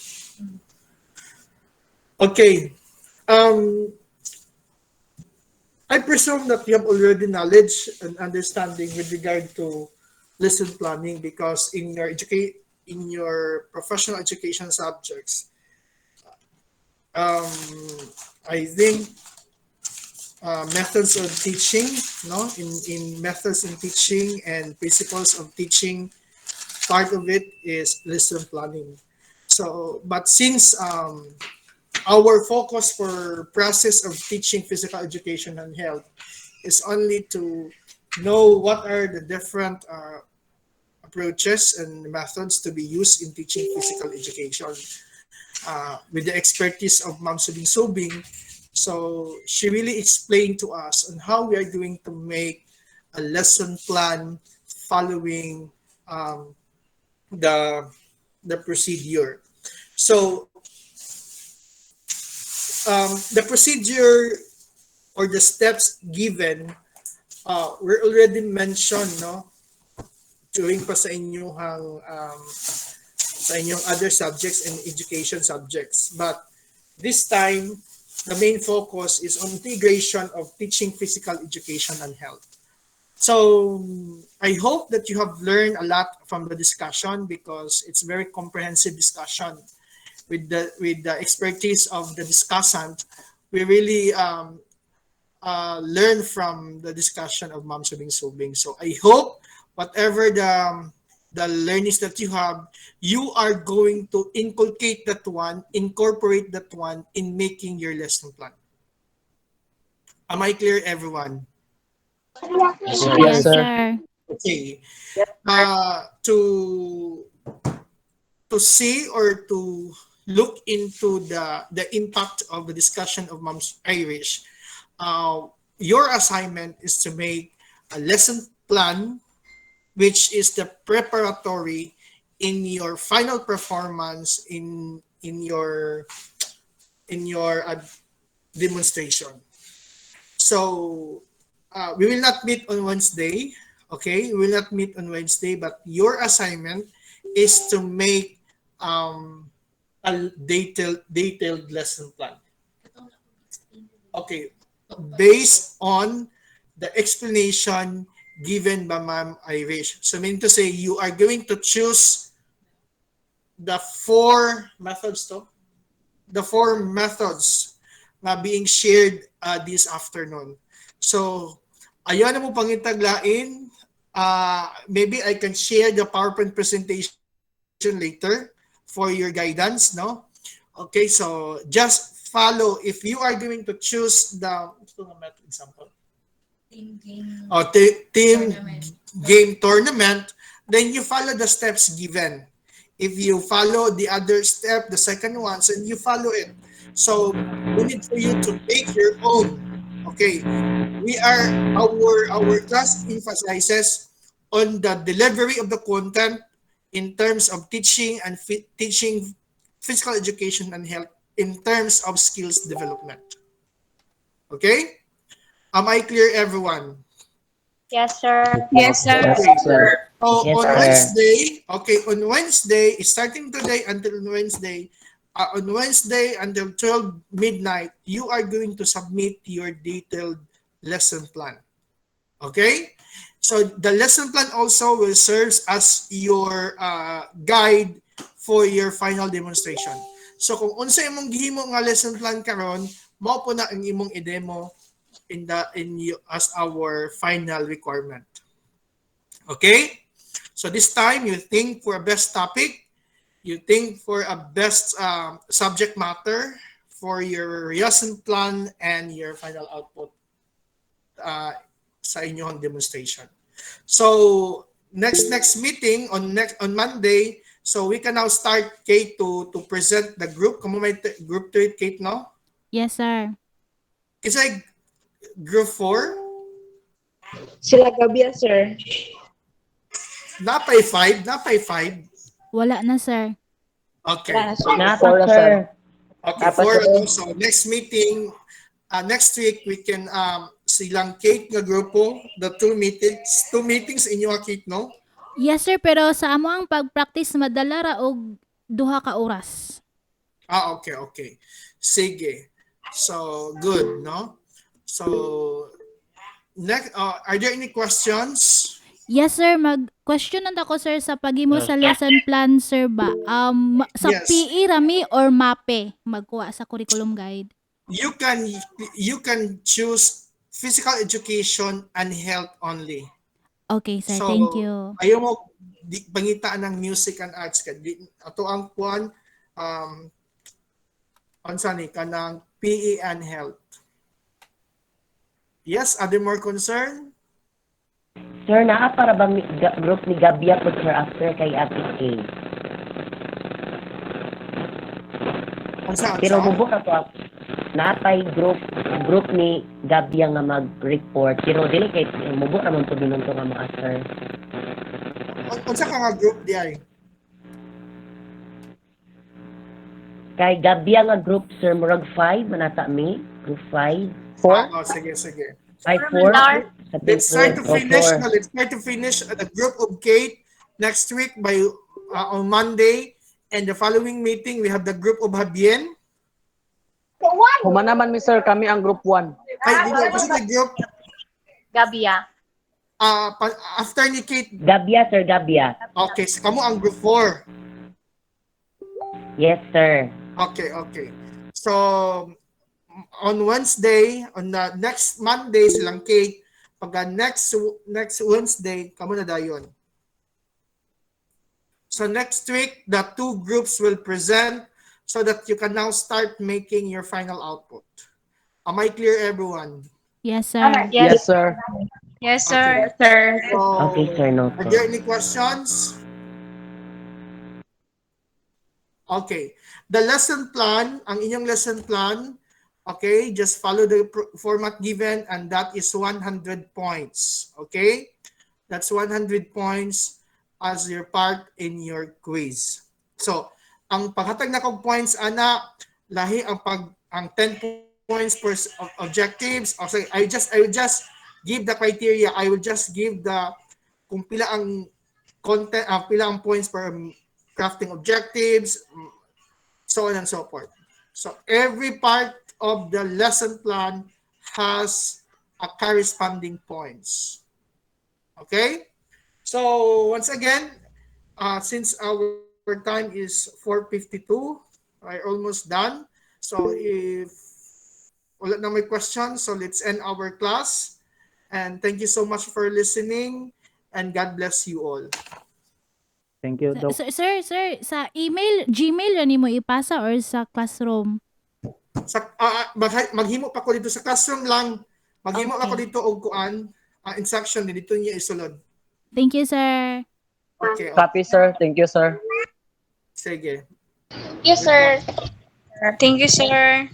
Okay. I presume that you have already knowledge and understanding with regard to lesson planning, because in your professional education subjects, I think methods of teaching, no, in methods in teaching and principles of teaching, part of it is lesson planning. So, but since our focus for process of teaching physical education and health is only to know what are the different approaches and methods to be used in teaching physical education, with the expertise of Ma'am Subing. So she really explained to us on how we are going to make a lesson plan following the the procedure. So the procedure or the steps given were already mentioned, no, during pa sa inyong other subjects and education subjects. But this time, the main focus is on integration of teaching physical education and health. So I hope that you have learned a lot from the discussion, because it's very comprehensive discussion with the expertise of the discussant. We really learn from the discussion of Ma'am Subing. So I hope whatever the learnings that you have, you are going to inculcate that one, incorporate that one in making your lesson plan. Am I clear, everyone? Yes, sir. Okay. To see or to look into the impact of the discussion of Mom's Irish, your assignment is to make a lesson plan, which is the preparatory in your final performance in your demonstration. So we will not meet on Wednesday. Okay, we will not meet on Wednesday, but your assignment is to make a detailed lesson plan. Okay, based on the explanation given by Ma'am Irish. So mean to say, you are going to choose the four methods na being shared this afternoon. So ayan na mo pangitaglain. Maybe I can share the PowerPoint presentation later for your guidance, no? Okay, so just follow. If you are going to choose the example, team game tournament, then you follow the steps given. If you follow the other step, the second one, and you follow it. So we need for you to make your own. Okay, our class emphasizes on the delivery of the content in terms of teaching and teaching physical education and health in terms of skills development. Okay? Am I clear, everyone? Yes, sir. Yes, sir. Okay. So Yes, on sir. Wednesday, starting today until Wednesday, on Wednesday until 12 midnight, you are going to submit your detailed lesson plan. Okay? So the lesson plan also will serve as your guide for your final demonstration. So kung unsa imong gihimo nga lesson plan karon, mao po na ang imong i-demo as our final requirement. Okay? So this time you think for a best topic, you think for a best subject matter for your lesson plan and your final output sa inyong demonstration. So next meeting on Monday, so we can now start, Kate, to present the group. Kamu may group 3, Kate, no? Yes, sir. It's like group 4. Sila Gabia, sir. Napay 5. Wala na, sir. Okay. Napa, sir. Okay, 4. So next meeting, next week, we can silang Kate nga grupo, the two meetings inyo Kate, no? Yes, sir, pero sa amo ang pag-practice madala ra og 2 ka oras. Okay. Sige. So, good, no? So, next, are there any questions? Yes, sir. Mag-question na ako, sir, sa paghimo sa lesson plan, sir ba? Sa Yes. PE rami or MAPE magkuha sa curriculum guide? You can choose physical education and health only. Okay, sir. So, Thank you. ayaw mo pangitaan ng music and arts ka. Ato ang kuan ni kanang PE and health. Yes, are there more concern? Sir, naa para bang group ni Gabia po, sir, after kay Ate Kay? Pero mubok ako, napay group ni Gabia nga mag-report. Pero dili kay mubok naman po binunto nga mga sir. Unsa ka nga group di ay? Kay gabi nga group, sir, murag 5, manata mi. Group 5. 4? Sige. 5, 4? Let's try to Oh, finish. 4. No, let's try to finish the group of Kate next week by on Monday, and the following meeting we have the group of Habien. Humana man mi sir, kami ang group 1. Ay, di ba? Kasi the group Gabia. after ni Kate. Gabia, sir, Gabia. Okay, so kamo ang group 4. Yes, sir. Okay. So on Wednesday, on the next Monday silang Kate, pagka next Wednesday, kamo na dayon. So next week, the two groups will present so that you can now start making your final output. Am I clear, everyone? Yes, sir. Yes, sir. Yes, sir. Okay. So, Okay, sir, are noted. there any questions? Okay. The lesson plan, ang inyong lesson plan, okay, just follow the format given, and that is 100 points. Okay? That's 100 points as your part in your quiz. So, ang paghatag na kog points ana lahi ang 10 points per objectives. Okay, I will just give the criteria. I will just give the kung pila ang content, pila ang points per crafting objectives, so on and so forth. So every part of the lesson plan has a corresponding points. Okay? So once again, since our time is 4:52, we're almost done. So if wala na may questions, so let's end our class. And thank you so much for listening, and God bless you all. Thank you, Doc. Sir, sa email, Gmail yan mo ipasa or sa classroom? Maghimo pa ko dito sa classroom lang. Maghimo Okay. ako dito og kuan, instruction dito niya isulod. Thank you, sir. Okay. Copy, sir. Thank you, sir. Sige. Yes, sir. Thank you, sir.